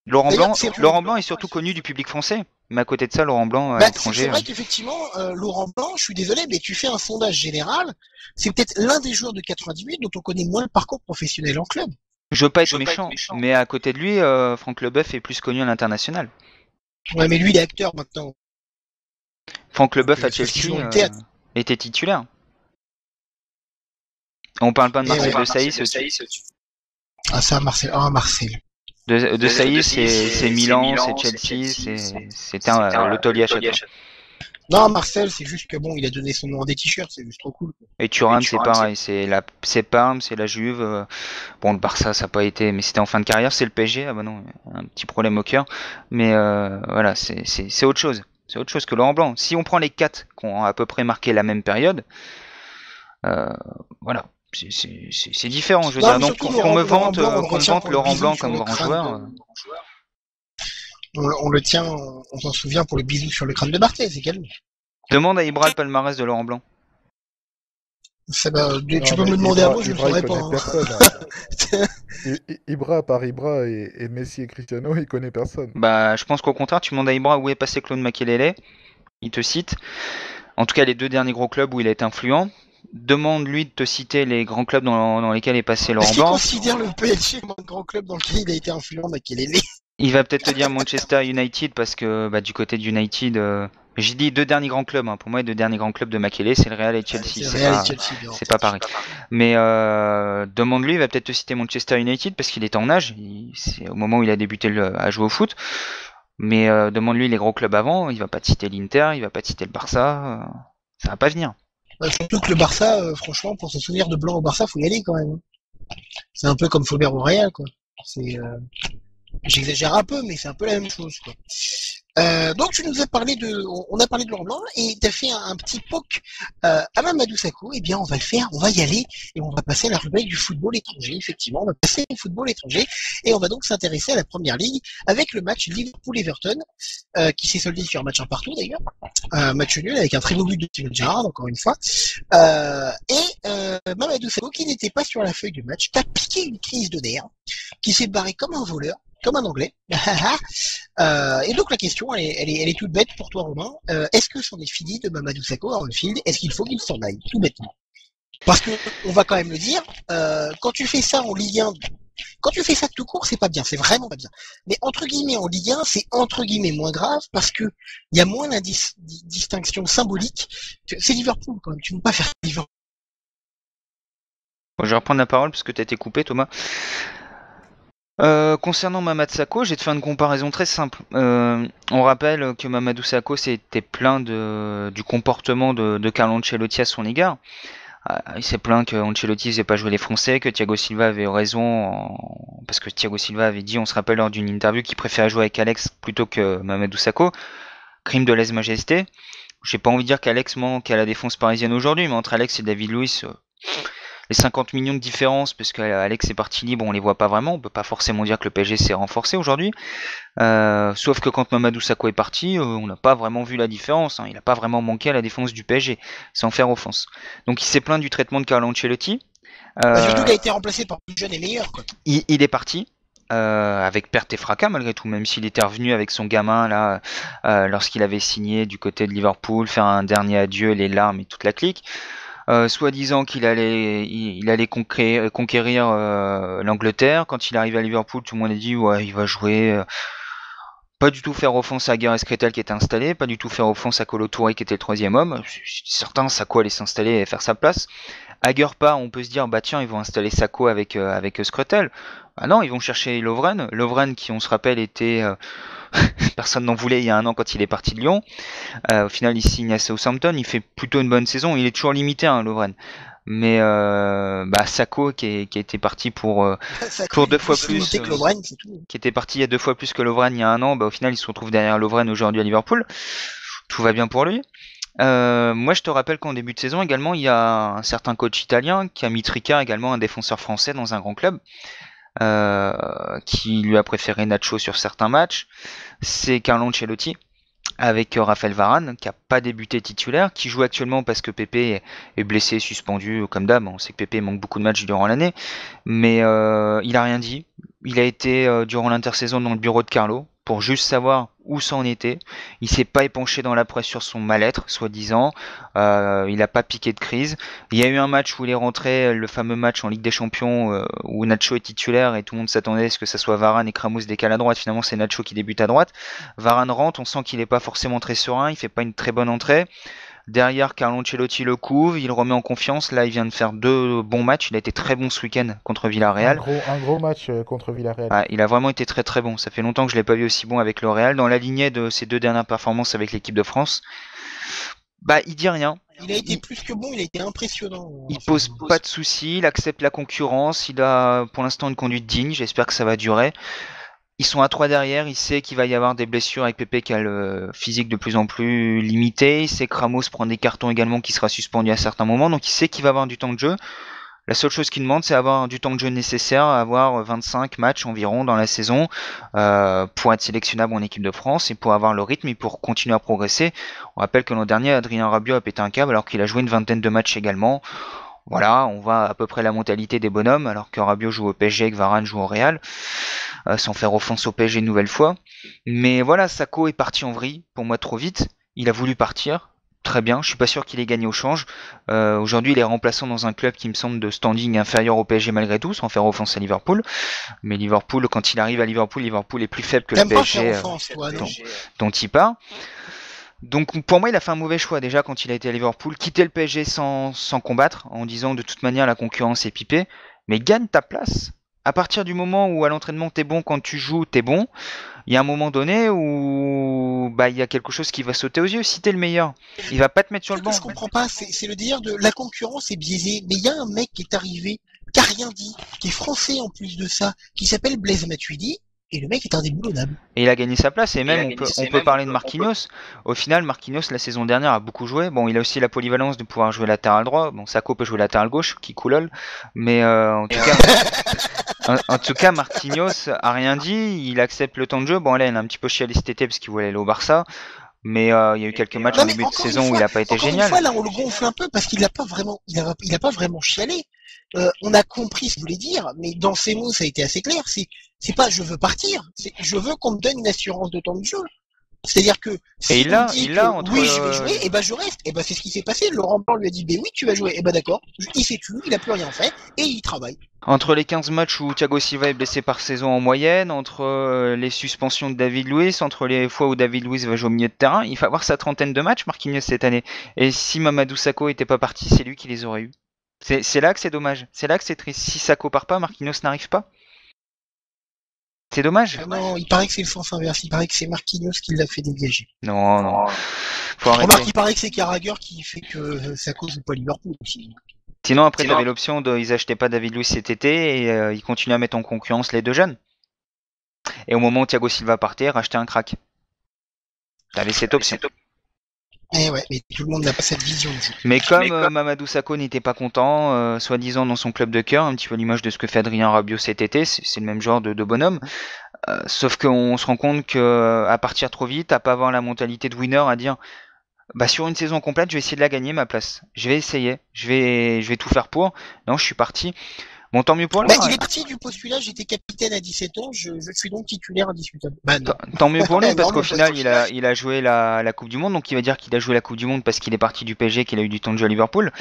Laurent Blanc est surtout connu du public français, mais à côté de ça, Laurent Blanc à l'étranger. C'est vrai qu'effectivement, Laurent Blanc, je suis désolé, mais tu fais un sondage général, c'est peut-être l'un des joueurs de 98 dont on connaît moins le parcours professionnel en club. Je veux pas être méchant, mais à côté de lui, Franck Leboeuf est plus connu à l'international. Ouais, mais lui il est acteur maintenant. Franck Leboeuf à Chelsea était titulaire. On parle pas de Marcel de Sailly aussi. Ah ça, Marcel. De Sailly, c'est Milan, c'est Chelsea, c'était le taulier à chaque fois. Non, Marcel, c'est juste que bon, il a donné son nom à des t-shirts, c'est juste trop cool. Et Thuram, c'est pareil, c'est Parme, c'est la Juve. Bon, le Barça, ça n'a pas été, mais c'était en fin de carrière, c'est le PSG. Ah bah non, un petit problème au cœur. Mais voilà, c'est autre chose. C'est autre chose que Laurent Blanc. Si on prend les 4 qui ont à peu près marqué la même période, voilà, c'est différent. Je veux dire, donc qu'on me vante Laurent Blanc comme grand joueur. On le tient, on s'en souvient pour le bisou sur le crâne de Barthez, c'est calme. Demande à Ibra le palmarès de Laurent Blanc. Tu peux me demander à moi, je ne le ferai pas. Ibra, par Ibra et Messi et Cristiano, il connaît personne. Bah, je pense qu'au contraire, tu demandes à Ibra où est passé Claude Makelele. Il te cite. En tout cas, les 2 derniers gros clubs où il a été influent. Demande-lui de te citer les grands clubs dans lesquels est passé Laurent Blanc. Est-ce qu'il considère le PSG comme un grand club dans lequel il a été influent, Makelele? Il va peut-être te dire Manchester United parce que du côté de United, j'ai dit 2 derniers grands clubs. Pour moi, les 2 derniers grands clubs de Makelele, c'est le Real et Chelsea. C'est pas pareil. Mais demande-lui, il va peut-être te citer Manchester United parce qu'il était en âge. C'est au moment où il a débuté à jouer au foot. Mais demande-lui les gros clubs avant. Il va pas te citer l'Inter, il va pas te citer le Barça. Ça va pas venir. Surtout que le Barça, franchement, pour se souvenir de Blanc au Barça, faut y aller quand même. C'est un peu comme Faubert au Real, quoi. J'exagère un peu, mais c'est un peu la même chose, quoi. Donc tu nous as parlé on a parlé de Laurent Blanc et tu as fait un petit poke à Mamadou Sakho. Eh bien, on va le faire, on va y aller et on va passer à la rubrique du football étranger. Effectivement, on va passer au football étranger et on va donc s'intéresser à la première ligue avec le match Liverpool-Everton qui s'est soldé sur un match un partout d'ailleurs, match nul avec un très beau but de Steven Gerrard encore une fois. Mamadou Sakho qui n'était pas sur la feuille du match, qui a piqué une crise de nerfs, qui s'est barré comme un voleur. Comme un anglais. Et donc la question, elle est toute bête pour toi, Romain. Est-ce que c'en est fini de Mamadou Sakho à Anfield? Est-ce qu'il faut qu'il s'en aille? Tout bêtement. Parce que, on va quand même le dire, quand tu fais ça en Ligue 1, quand tu fais ça tout court, c'est pas bien, c'est vraiment pas bien. Mais entre guillemets en Ligue 1, c'est entre guillemets moins grave parce que il y a moins la distinction symbolique. C'est Liverpool quand même, tu ne peux pas faire Liverpool. Bon, je vais reprendre la parole parce que tu as été coupé, Thomas. Concernant Mamadou Sakho, j'ai te fait une comparaison très simple. On rappelle que Mamadou Sakho s'était plaint du comportement de Carlo Ancelotti à son égard. Il s'est plaint que Ancelotti faisait pas jouer les Français, que Thiago Silva avait raison, parce que Thiago Silva avait dit, on se rappelle lors d'une interview, qu'il préférait jouer avec Alex plutôt que Mamadou Sakho. Crime de lèse-majesté. J'ai pas envie de dire qu'Alex manque à la défense parisienne aujourd'hui, mais entre Alex et David Luiz, les 50 millions de différence, parce qu'Alex est parti libre, on les voit pas vraiment. On peut pas forcément dire que le PSG s'est renforcé aujourd'hui. Sauf que quand Mamadou Sakho est parti, on n'a pas vraiment vu la différence. Hein. Il n'a pas vraiment manqué à la défense du PSG, sans faire offense. Donc il s'est plaint du traitement de Carlo Ancelotti. Surtout qu'il a été remplacé par plus jeune et meilleur, quoi. Il est parti. Avec perte et fracas malgré tout, même s'il était revenu avec son gamin là, lorsqu'il avait signé du côté de Liverpool, faire un dernier adieu, les larmes et toute la clique. Soi-disant qu'il allait conquérir l'Angleterre. Quand il arrive à Liverpool, tout le monde a dit ouais, il va jouer. Pas du tout faire offense à Gareth Cretel qui était installé, pas du tout faire offense à Kolo Touré qui était le troisième homme. Certains, Sakho allait s'installer et faire sa place. Hagerpa, on peut se dire bah tiens, ils vont installer Sakho avec Skretel. Ah non, ils vont chercher Lovren. Lovren qui, on se rappelle, était personne n'en voulait il y a un an quand il est parti de Lyon. Au final, il signe à Southampton. Il fait plutôt une bonne saison. Il est toujours limité, hein, Lovren. Mais Sakho qui était parti pour 2 fois plus, que Lovren, c'est tout. Qui était parti il y a 2 fois plus que Lovren il y a un an, bah, au final il se retrouve derrière Lovren aujourd'hui à Liverpool. Tout va bien pour lui. Moi je te rappelle qu'en début de saison également il y a un certain coach italien qui a mis Tricard, également un défenseur français dans un grand club, qui lui a préféré Nacho sur certains matchs. C'est Carlo Ancelotti avec Raphaël Varane qui a pas débuté titulaire, qui joue actuellement parce que Pépé est blessé, suspendu comme d'hab. On sait que Pépé manque beaucoup de matchs durant l'année, mais il a rien dit. Il a été durant l'intersaison dans le bureau de Carlo pour juste savoir où ça en était. Il s'est pas épanché dans la presse sur son mal-être, soi-disant. Il a pas piqué de crise. Il y a eu un match où il est rentré, le fameux match en Ligue des Champions où Nacho est titulaire et tout le monde s'attendait à ce que ça soit Varane et Kramos décalent à droite. Finalement, c'est Nacho qui débute à droite. Varane rentre, on sent qu'il est pas forcément très serein, il fait pas une très bonne entrée. Derrière, Carlo Ancelotti le couvre, il remet en confiance. Là, il vient de faire 2 bons matchs. Il a été très bon ce week-end contre Villarreal. Un gros match contre Villarreal. Ah, il a vraiment été très très bon. Ça fait longtemps que je l'ai pas vu aussi bon avec le Real. Dans la lignée de ses 2 dernières performances avec l'équipe de France, bah il dit rien. Il a été plus que bon, il a été impressionnant. Il pose pas de soucis, il accepte la concurrence. Il a pour l'instant une conduite digne. J'espère que ça va durer. Ils sont à 3 derrière, il sait qu'il va y avoir des blessures avec Pépé qui a le physique de plus en plus limité, il sait que Ramos prend des cartons également qui sera suspendu à certains moments, donc il sait qu'il va avoir du temps de jeu. La seule chose qu'il demande, c'est avoir du temps de jeu nécessaire, avoir 25 matchs environ dans la saison pour être sélectionnable en équipe de France et pour avoir le rythme et pour continuer à progresser. On rappelle que l'an dernier, Adrien Rabiot a pété un câble alors qu'il a joué une 20aine de matchs également. Voilà, on voit à peu près la mentalité des bonhommes, alors que Rabiot joue au PSG et que Varane joue au Real, sans faire offense au PSG une nouvelle fois. Mais voilà, Sakho est parti en vrille, pour moi trop vite. Il a voulu partir, très bien, je suis pas sûr qu'il ait gagné au change. Aujourd'hui, il est remplaçant dans un club qui me semble de standing inférieur au PSG malgré tout, sans faire offense à Liverpool. Mais Liverpool, quand il arrive à Liverpool, Liverpool est plus faible que le PSG dont il part. Donc pour moi il a fait un mauvais choix déjà quand il a été à Liverpool, quitter le PSG sans combattre, en disant de toute manière la concurrence est pipée, mais gagne ta place. À partir du moment où à l'entraînement t'es bon, quand tu joues t'es bon, il y a un moment donné où bah il y a quelque chose qui va sauter aux yeux. Si t'es le meilleur, il va pas te mettre sur le banc. Ce que je comprends pas, c'est le dire de la concurrence est biaisée, mais il y a un mec qui est arrivé, qui a rien dit, qui est français en plus de ça, qui s'appelle Blaise Matuidi. Et le mec est indéboulonnable. Et il a gagné sa place, et même on peut parler de Marquinhos. Au final, Marquinhos, la saison dernière, a beaucoup joué. Bon, il a aussi la polyvalence de pouvoir jouer latéral droit. Bon, Sakho peut jouer latéral gauche, qui coulole. Mais en tout cas, Marquinhos a rien dit. Il accepte le temps de jeu. Bon, là, il a un petit peu chialé cet été parce qu'il voulait aller au Barça. Mais il y a eu quelques matchs en début de saison où il a pas été génial. Une fois, là, on le gonfle un peu parce qu'il n'a pas vraiment, il a pas vraiment chialé. On a compris ce qu'il voulait dire, mais dans ses mots, ça a été assez clair. C'est pas je veux partir, c'est je veux qu'on me donne une assurance de temps de jeu. C'est-à-dire que si il a entre... oui, je vais jouer, et ben je reste. Et ben c'est ce qui s'est passé. Laurent Blanc lui a dit ben oui, tu vas jouer. Et ben d'accord. Il s'est tué, il a plus rien fait et il travaille. Entre les 15 matchs où Thiago Silva est blessé par saison en moyenne, entre les suspensions de David Luiz, entre les fois où David Luiz va jouer au milieu de terrain, il va avoir sa 30aine de matchs, Marquinhos, cette année. Et si Mamadou Sakho était pas parti, c'est lui qui les aurait eu. C'est là que c'est dommage. C'est là que c'est triste. Si Sakho part pas, Marquinhos n'arrive pas. C'est dommage. Non, il paraît que c'est le sens inverse. Il paraît que c'est Marquinhos qui l'a fait dégager. Non. Faut arrêter. Remarque, il paraît que c'est Carragher qui fait que Sakho joue pas Liverpool aussi. Sinon, après, t'avais l'option de, ils achetaient pas David Luiz cet été et ils continuaient à mettre en concurrence les 2 jeunes. Et au moment où Thiago Silva partait, racheter un crack. T'avais cette option. Eh ouais, mais tout le monde n'a pas cette vision du jeu. Mais comme Mamadou Sakho n'était pas content, soi-disant dans son club de cœur, un petit peu à l'image de ce que fait Adrien Rabiot cet été, c'est le même genre de bonhomme. Sauf qu'on se rend compte que à partir trop vite, à pas avoir la mentalité de winner, à dire bah sur une saison complète, je vais essayer de la gagner ma place. Je vais essayer, je vais tout faire pour. Non, je suis parti. Bon, tant mieux pour lui. Bah, il est parti du postulat, j'étais capitaine à 17 ans, je suis donc titulaire indiscutable. Bah non. Tant mieux pour lui, parce Non, qu'au mais final, il a joué la Coupe du Monde, donc il va dire qu'il a joué la Coupe du Monde parce qu'il est parti du PSG, qu'il a eu du temps de jeu à Liverpool.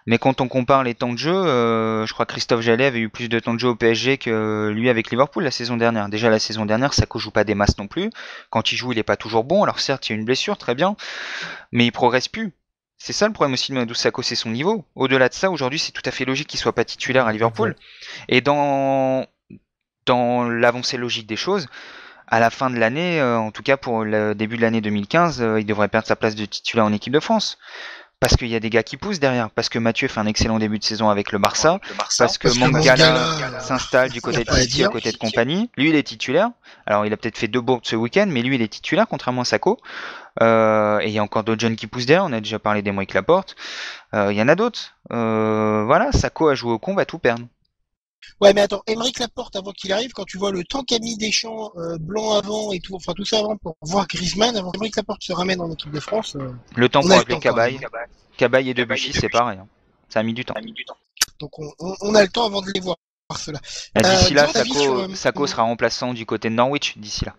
Mais quand on compare les temps de jeu, je crois que Christophe Jallet avait eu plus de temps de jeu au PSG que lui avec Liverpool la saison dernière. Déjà la saison dernière, Sakho joue pas des masses non plus. Quand il joue, il est pas toujours bon. Alors certes, il y a une blessure, très bien, mais il progresse plus. C'est ça le problème aussi de Mamadou Sakho, c'est son niveau. Au-delà de ça, aujourd'hui, c'est tout à fait logique qu'il soit pas titulaire à Liverpool. Et dans l'avancée logique des choses, à la fin de l'année, en tout cas pour le début de l'année 2015, il devrait perdre sa place de titulaire en équipe de France. Parce qu'il y a des gars qui poussent derrière, parce que Mathieu fait un excellent début de saison avec le Barça, parce que Mangala s'installe du côté de City, à côté de compagnie. Lui, il est titulaire. Alors, il a peut-être fait 2 bourdes ce week-end, mais lui, il est titulaire, contrairement à Sakho. Et il y a encore d'autres jeunes qui poussent derrière. On a déjà parlé d'Aymeric Laporte. Il y en a d'autres. Voilà, Sakho a joué au con, va tout perdre. Ouais, mais attends, Aymeric Laporte, avant qu'il arrive, quand tu vois le temps qu'a mis Deschamps, Blanc avant et tout, enfin tout ça avant pour voir Griezmann, avant qu'Aymeric Laporte se ramène en équipe de France. Le temps on pour a le appeler temps, quand Cabaye. même. Cabaye et Debuchy, c'est pareil. Hein. Ça a mis du temps. Donc on a le temps avant de les voir, cela. D'ici là, dis-moi ta vie Sakho sera remplaçant du côté de Norwich, d'ici là.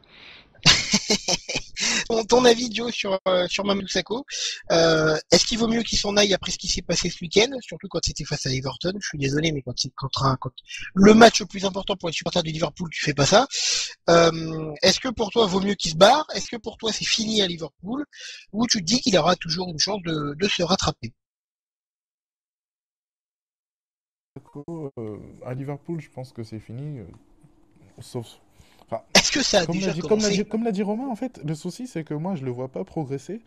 ton avis, Joe, sur Mamadou Sakho. Est-ce qu'il vaut mieux qu'il s'en aille après ce qui s'est passé ce week-end, surtout quand c'était face à Everton? Je suis désolé, mais quand le match le plus important pour les supporters du Liverpool, tu fais pas ça. Est-ce que pour toi, vaut mieux qu'il se barre? Est-ce que pour toi, c'est fini à Liverpool? Ou tu te dis qu'il aura toujours une chance de se rattraper? À Liverpool, je pense que c'est fini. Sauf. Enfin, Est-ce que ça a déjà commencé? comme l'a dit Romain, en fait, le souci, c'est que moi, je le vois pas progresser.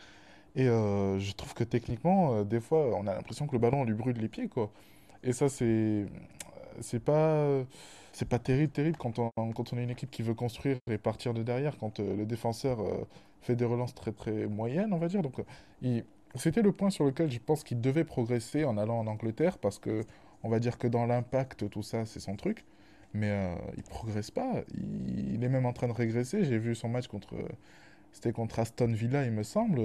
Et je trouve que techniquement, des fois, on a l'impression que le ballon, on lui brûle les pieds, quoi. Et ça, c'est pas. C'est pas terrible quand on est une équipe qui veut construire et partir de derrière, quand le défenseur fait des relances très très moyennes, on va dire. Donc, c'était le point sur lequel je pense qu'il devait progresser en allant en Angleterre, parce que on va dire que dans l'impact, tout ça, c'est son truc. Mais il progresse pas. Il est même en train de régresser. J'ai vu son match c'était contre Aston Villa, il me semble.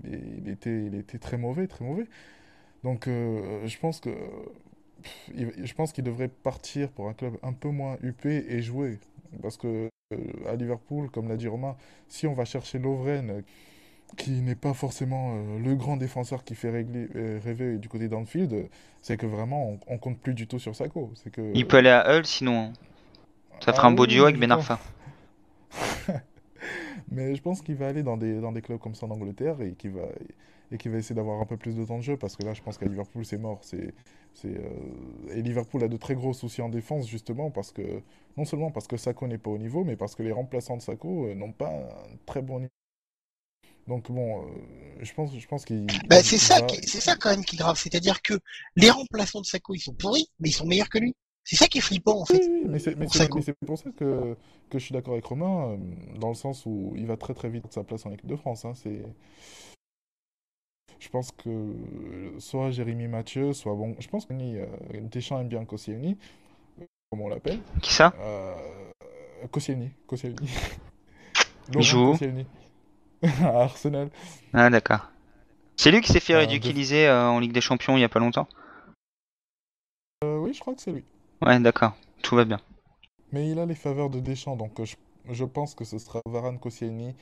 Il était très mauvais, très mauvais. Donc, je pense qu'il devrait partir pour un club un peu moins huppé et jouer. Parce que à Liverpool, comme l'a dit Romain, si on va chercher Lovren, qui n'est pas forcément le grand défenseur qui fait rêver du côté d'Anfield, c'est que vraiment, on compte plus du tout sur Sakho. C'est que... Il peut aller à Hull sinon. Ça fera un beau duo avec Ben Arfa. Mais je pense qu'il va aller dans des clubs comme ça en Angleterre et qu'il va essayer d'avoir un peu plus de temps de jeu, parce que là, je pense qu'à Liverpool, c'est mort. Et Liverpool a de très gros soucis en défense, justement, non seulement parce que Sakho n'est pas au niveau, mais parce que les remplaçants de Sakho n'ont pas un très bon niveau. Donc bon, je pense qu'il... C'est ça quand même qui est grave. C'est-à-dire que les remplaçants de Sakho, ils sont pourris, mais ils sont meilleurs que lui. C'est ça qui est flippant, en fait. Oui, mais c'est pour ça que je suis d'accord avec Romain, dans le sens où il va très très vite de sa place en équipe de France. Hein, je pense que soit Jérémy Mathieu, soit bon... Je pense que Deschamps aime bien Koscielny, comme on l'appelle. Qui ça Koscielny. Il joue Koscielny. À Arsenal. Ah d'accord. C'est lui qui s'est fait ridiculiser en Ligue des Champions il y a pas longtemps? Oui, je crois que c'est lui. Ouais, d'accord. Tout va bien. Mais il a les faveurs de Deschamps, donc je pense que ce sera Varane Koscielny,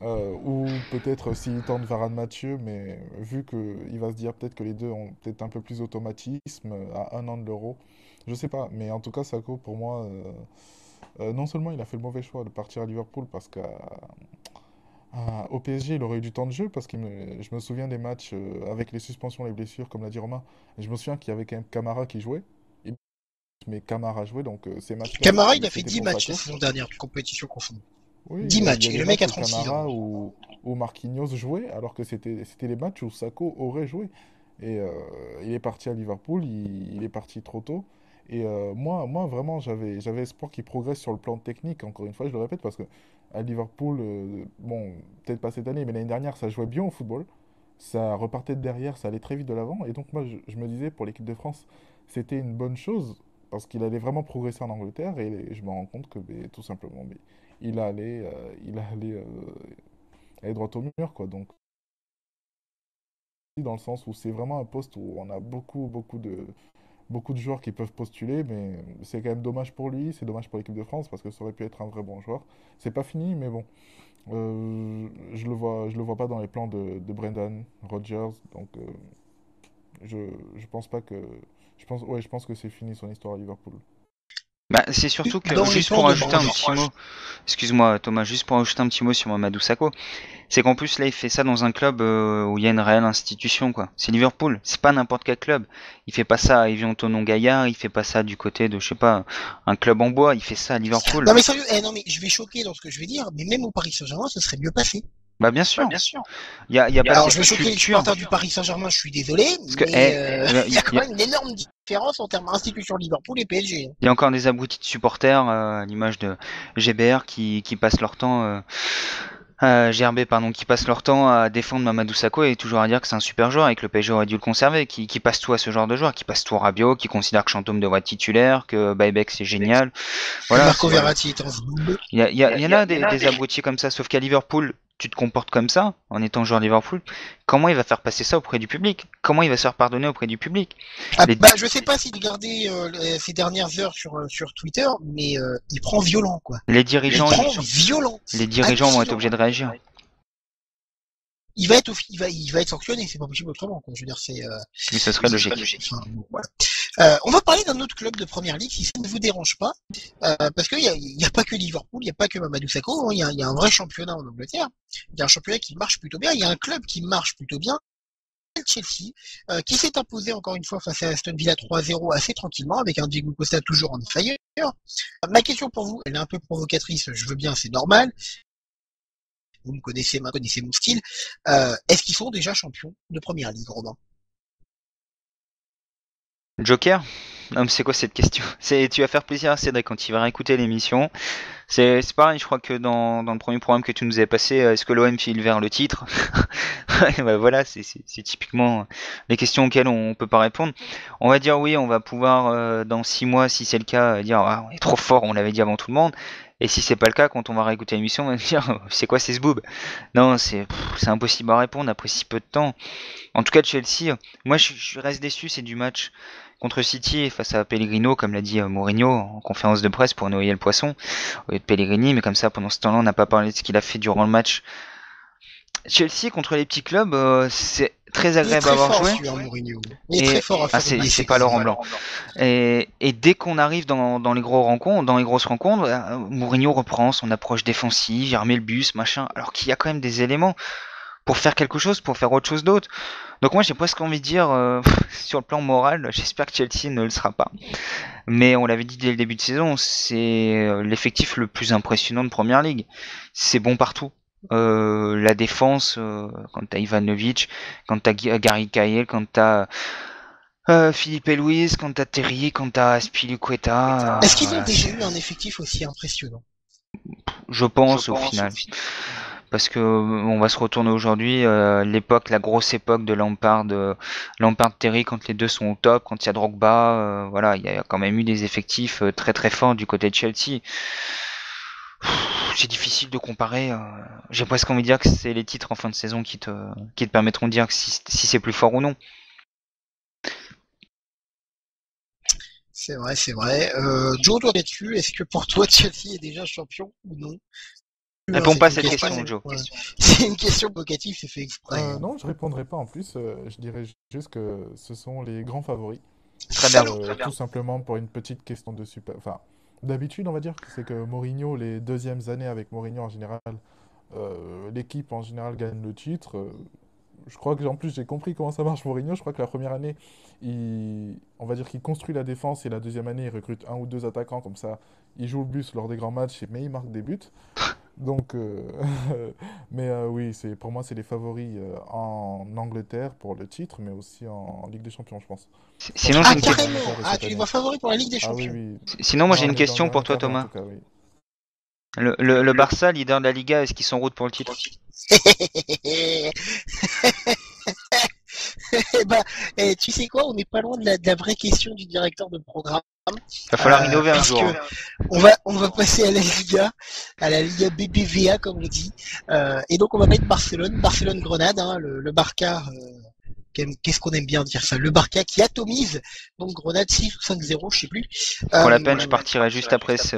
ou peut-être s'il tente Varane Mathieu, mais vu qu'il va se dire peut-être que les deux ont peut-être un peu plus d'automatisme à 1 an de l'Euro, je sais pas. Mais en tout cas, Sakho, pour moi, non seulement il a fait le mauvais choix de partir à Liverpool, parce qu'au PSG, il aurait eu du temps de jeu, parce que je me souviens des matchs avec les suspensions, les blessures, comme l'a dit Romain. Je me souviens qu'il y avait quand même Camara qui jouait. Mais Camara jouait, donc ces matchs. Camara, il a fait 10 matchs la saison dernière, de compétition confondue. Oui, 10 matchs, et le mec a matchs où 36 Camara ans. ou Marquinhos jouait, alors que c'était les matchs où Sakho aurait joué. Et il est parti à Liverpool, il est parti trop tôt. Et moi, vraiment, j'avais espoir qu'il progresse sur le plan technique, encore une fois, je le répète, parce que à Liverpool, bon, peut-être pas cette année, mais l'année dernière, ça jouait bien au football. ça repartait de derrière, ça allait très vite de l'avant. Et donc moi, je me disais, pour l'équipe de France, c'était une bonne chose, parce qu'il allait vraiment progresser en Angleterre, et je me rends compte que tout simplement, il allait aller droit au mur, quoi. Donc, dans le sens où c'est vraiment un poste où on a beaucoup de joueurs qui peuvent postuler, mais c'est quand même dommage pour lui, c'est dommage pour l'équipe de France, parce que ça aurait pu être un vrai bon joueur. C'est pas fini, mais bon. Je le vois pas dans les plans de Brendan Rodgers, donc je pense pas que je pense que c'est fini son histoire à Liverpool. Bah, c'est surtout que, Dans les juste plans pour de ajouter un Brandon petit mot, excuse-moi Thomas, juste pour ajouter un petit mot sur Mamadou Sakho, c'est qu'en plus là il fait ça dans un club où il y a une réelle institution, quoi. C'est Liverpool, c'est pas n'importe quel club. Il fait pas ça à Evian Tonon Gaillard, il fait pas ça du côté de, je sais pas, un club en bois, il fait ça à Liverpool. Non mais sérieux, non mais je vais choquer dans ce que je vais dire, mais même au Paris Saint-Germain, ce serait mieux passé. Bah bien sûr, il y a pas Alors je cette vais choquer les culture. supporters du Paris Saint-Germain, je suis désolé, Parce que, mais il y a il quand même une énorme différence en termes d'institution Liverpool et PSG. y a encore des abrutis de supporters, à l'image de GBR qui passent leur temps, GRB pardon, qui passent leur temps à défendre Mamadou Sakho et toujours à dire que c'est un super joueur et que le PSG aurait dû le conserver, qui passe tout à ce genre de joueur, qui passe tout à Rabiot, qui considère que Chantôme devrait être titulaire, que Baibek c'est génial. Voilà, Marco Verratti est en double. il y en a des abrutis comme ça, sauf qu'à Liverpool, tu te comportes comme ça, en étant joueur Liverpool, comment il va faire passer ça auprès du public? Comment il va se faire pardonner auprès du public? Ah, Les- bah, je sais pas s'il regardait ces dernières heures sur Twitter, mais il prend violent, quoi. Les Il dirigeants, prend violent. les dirigeants vont être Accident. obligés de réagir. Il va être sanctionné, c'est pas possible autrement, quoi. Je veux dire, c'est. Mais ce serait logique. Enfin, bon, voilà. On va parler d'un autre club de première ligue, si ça ne vous dérange pas, parce qu'il y a pas que Liverpool, il y a pas que Mamadou Sakho, hein, il y a un vrai championnat en Angleterre. Il y a un championnat qui marche plutôt bien, il y a un club qui marche plutôt bien. Chelsea, qui s'est imposé encore une fois face à Aston Villa 3-0 assez tranquillement, avec un Diego Costa toujours en fire. Ma question pour vous, elle est un peu provocatrice, je veux bien, c'est normal. Vous me connaissez mon style. Est-ce qu'ils sont déjà champions de première ligue, Robin? Joker? Non, mais c'est quoi cette question? Tu vas faire plaisir à Cédric quand il va réécouter l'émission. C'est pareil, je crois que dans le premier programme que tu nous avais passé, est-ce que l'OM file vers le titre? Ouais, bah voilà, c'est typiquement les questions auxquelles on peut pas répondre. On va dire oui, on va pouvoir dans 6 mois, si c'est le cas, dire ah, on est trop fort, on l'avait dit avant tout le monde. Et si c'est pas le cas, quand on va réécouter l'émission, on va dire c'est quoi ces boob? Non, c'est impossible à répondre après si peu de temps. En tout cas, Chelsea, moi je reste déçu, c'est du match contre City face à Pellegrino, comme l'a dit Mourinho en conférence de presse pour noyer le poisson, au lieu de Pellegrini, mais comme ça pendant ce temps-là on n'a pas parlé de ce qu'il a fait durant le match. Chelsea contre les petits clubs, c'est très Il est agréable à très avoir fort, joué. celui-à Mourinho. Il est très fort à faire des C'est pas Laurent Blanc. Et dès qu'on arrive dans les grosses rencontres, Mourinho reprend son approche défensive, il remet le bus, machin, alors qu'il y a quand même des éléments pour faire quelque chose, pour faire autre chose d'autre. Donc moi j'ai presque envie de dire, sur le plan moral, j'espère que Chelsea ne le sera pas. Mais on l'avait dit dès le début de saison, c'est l'effectif le plus impressionnant de Première Ligue. C'est bon partout. La défense, quand t'as Ivanovic, quand t'as Gary Cahill, quand t'as Philippe Louis, quand t'as Terry, quand t'as Aspilicueta. Est-ce qu'ils ont déjà eu un effectif aussi impressionnant? Je pense au final. Parce que on va se retourner aujourd'hui, la grosse époque de Lampard Terry, quand les deux sont au top, quand il y a Drogba, voilà, il y a quand même eu des effectifs très très forts du côté de Chelsea. C'est difficile de comparer. J'ai presque envie de dire que c'est les titres en fin de saison qui te permettront de dire que si c'est plus fort ou non. C'est vrai, c'est vrai. Joe, toi là-dessus, est-ce que pour toi Chelsea est déjà champion ou non? Réponds pas à cette question, question, Joe. ouais. C'est une question vocative, c'est fait exprès. Non, je répondrai pas en plus. Je dirais juste que ce sont les grands favoris. Très bien. Tout simplement pour une petite question de super. Enfin, d'habitude, on va dire que c'est que Mourinho, les deuxièmes années avec Mourinho en général, l'équipe en général gagne le titre. Je crois que en plus j'ai compris comment ça marche Mourinho. Je crois que la première année, on va dire qu'il construit la défense et la deuxième année, il recrute un ou deux attaquants comme ça. Il joue le bus lors des grands matchs, mais il marque des buts. Donc, mais oui, pour moi, c'est les favoris en Angleterre pour le titre, mais aussi en Ligue des Champions, je pense. Sinon, Ah, j'ai une question. carrément! Ah, tu les vois favoris pour la Ligue des Ah oui, Champions? oui. Sinon, moi j'ai Dans une les- question dans pour les toi, intérêts, en Thomas. tout cas, oui. Le Barça, leader de la Liga, est-ce qu'ils sont en route pour le titre? Tu sais quoi, on n'est pas loin de la vraie question du directeur de programme. Va falloir innover un jour. On va passer à la Liga BBVA comme on dit. Et donc on va mettre Barcelone-Grenade, hein, le Barça. Qu'est-ce qu'on aime bien dire ça? Le Barça qui atomise donc Grenade 6 ou 5-0, je sais plus. Pour la peine, je partirai juste après ce.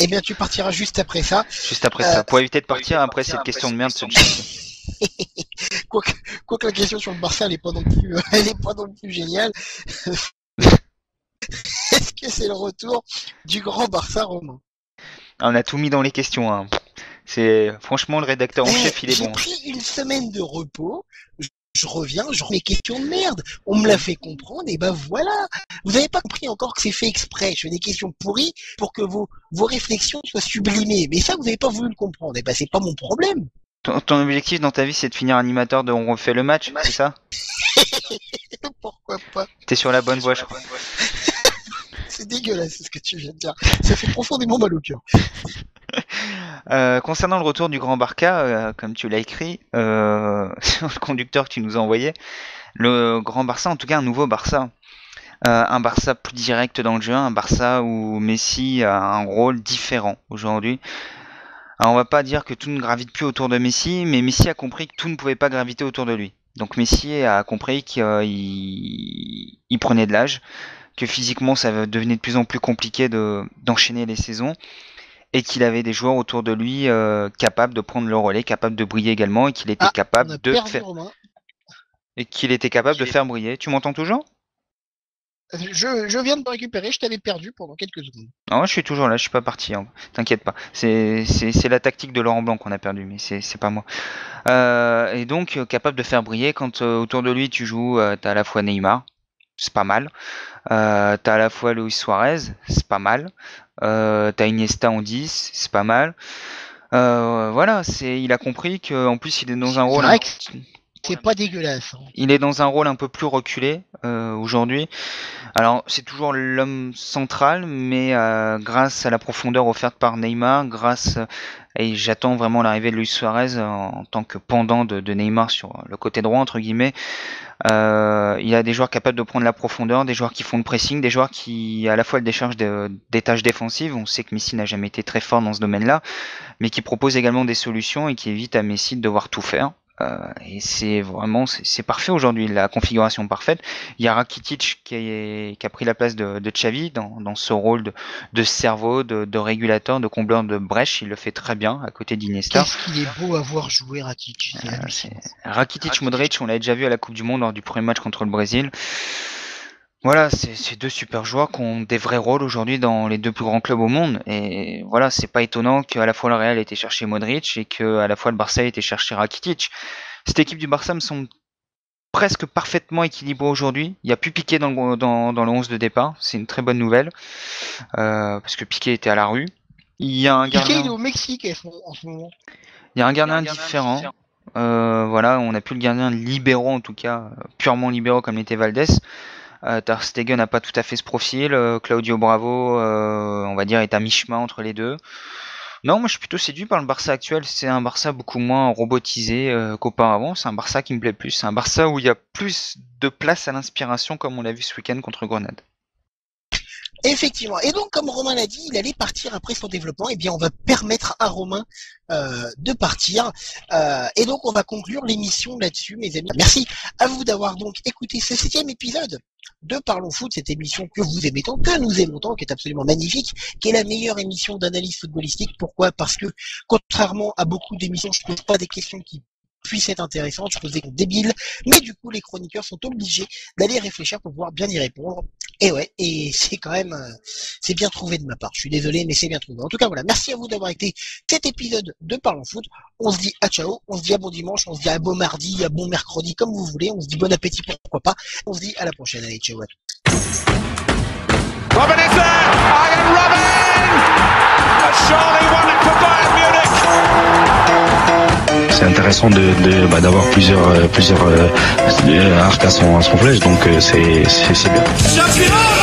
Eh bien, tu partiras juste après ça. Juste après ça. Pour éviter de partir après cette question de merde. Quoique la question sur le Barça, elle est pas non plus géniale. Est-ce que c'est le retour du grand Barça romain? On a tout mis dans les questions. Hein. C'est franchement le rédacteur en chef, il est bon. J'ai pris une semaine de repos. Je reviens, je remets questions de merde. On me l'a fait comprendre, et ben voilà. Vous n'avez pas compris encore que c'est fait exprès. Je fais des questions pourries pour que vos réflexions soient sublimées. Mais ça, vous n'avez pas voulu le comprendre. Et ben c'est pas mon problème. Ton objectif dans ta vie, c'est de finir animateur de On refait le match, c'est ça? Pourquoi pas? T'es sur la bonne voie, je crois. C'est dégueulasse ce que tu viens de dire. Ça fait profondément mal au cœur. Concernant le retour du Grand Barça, comme tu l'as écrit sur le conducteur que tu nous as envoyé, le Grand Barça, en tout cas un nouveau Barça, un Barça plus direct dans le jeu, un Barça où Messi a un rôle différent aujourd'hui. Alors on va pas dire que tout ne gravite plus autour de Messi, mais Messi a compris que tout ne pouvait pas graviter autour de lui. Donc Messi a compris qu'il prenait de l'âge, que physiquement ça devenait de plus en plus compliqué d'enchaîner les saisons, et qu'il avait des joueurs autour de lui capables de prendre le relais, capables de briller également, et qu'il était capable de faire briller. Tu m'entends toujours? Je viens de te récupérer, je t'avais perdu pendant quelques secondes. Non, je suis toujours là, je suis pas parti, hein. T'inquiète pas. C'est la tactique de Laurent Blanc qu'on a perdu, mais c'est pas moi. Et donc capable de faire briller quand autour de lui tu joues, t'as à la fois Neymar, c'est pas mal. T'as à la fois Luis Suarez, c'est pas mal. T'as Iniesta en 10, c'est pas mal. Voilà, il a compris qu'en plus il est dans un rôle. C'est pas dégueulasse. Hein. Il est dans un rôle un peu plus reculé aujourd'hui. Alors c'est toujours l'homme central, mais grâce à la profondeur offerte par Neymar, et j'attends vraiment l'arrivée de Luis Suarez en tant que pendant de Neymar sur le côté droit entre guillemets. Il y a des joueurs capables de prendre la profondeur, des joueurs qui font le pressing, des joueurs qui à la fois le déchargent des tâches défensives. On sait que Messi n'a jamais été très fort dans ce domaine-là, mais qui propose également des solutions et qui évite à Messi de devoir tout faire. Et c'est parfait aujourd'hui, la configuration parfaite. Il y a Rakitic qui a pris la place de Xavi dans ce rôle de cerveau, de régulateur, de combleur de brèche. Il le fait très bien à côté d'Iniesta. Qu'est-ce qu'il est beau à voir jouer Rakitic. Rakitic, Modric, on l'avait déjà vu à la Coupe du Monde lors du premier match contre le Brésil. Voilà, c'est deux super joueurs qui ont des vrais rôles aujourd'hui dans les deux plus grands clubs au monde. Et voilà, c'est pas étonnant qu'à la fois le Real ait été chercher Modric et qu'à la fois le Barça ait été chercher Rakitic. Cette équipe du Barça me semble presque parfaitement équilibrée aujourd'hui. Il n'y a plus Piqué dans le 11 de départ. C'est une très bonne nouvelle. Parce que Piqué était à la rue. Il y a un gardien... Piqué il est au Mexique en ce moment. Il y a un gardien différent. Voilà, on n'a plus le gardien libéraux en tout cas, purement libéraux comme l'était Valdés. Ter Stegen n'a pas tout à fait ce profil. Claudio Bravo, on va dire, est à mi-chemin entre les deux. Non, moi je suis plutôt séduit par le Barça actuel. C'est un Barça beaucoup moins robotisé qu'auparavant. C'est un Barça qui me plaît plus. C'est un Barça où il y a plus de place à l'inspiration, comme on l'a vu ce week-end contre Grenade. Effectivement. Et donc, comme Romain l'a dit, il allait partir après son développement. Eh bien, on va permettre à Romain de partir. Et donc, on va conclure l'émission là-dessus, mes amis. Merci à vous d'avoir donc écouté ce 7e épisode de Parlons Foot, cette émission que vous aimez tant, que nous aimons tant, qui est absolument magnifique, qui est la meilleure émission d'analyse footballistique. Pourquoi? Parce que, contrairement à beaucoup d'émissions, je ne pose pas des questions qui puissent être intéressantes, je pose des questions débiles, mais du coup, les chroniqueurs sont obligés d'aller réfléchir pour pouvoir bien y répondre. Et ouais, et c'est quand même, c'est bien trouvé de ma part. Je suis désolé, mais c'est bien trouvé. En tout cas, voilà. Merci à vous d'avoir été cet épisode de Parlons Foot. On se dit à ciao, on se dit à bon dimanche, on se dit à bon mardi, à bon mercredi, comme vous voulez. On se dit bon appétit, pourquoi pas. On se dit à la prochaine. Allez, ciao à tous. Robin is there! Iron Robin! A surely won for Bayern Munich! C'est intéressant d'avoir plusieurs arcs à son flèche, donc c'est bien. Champion!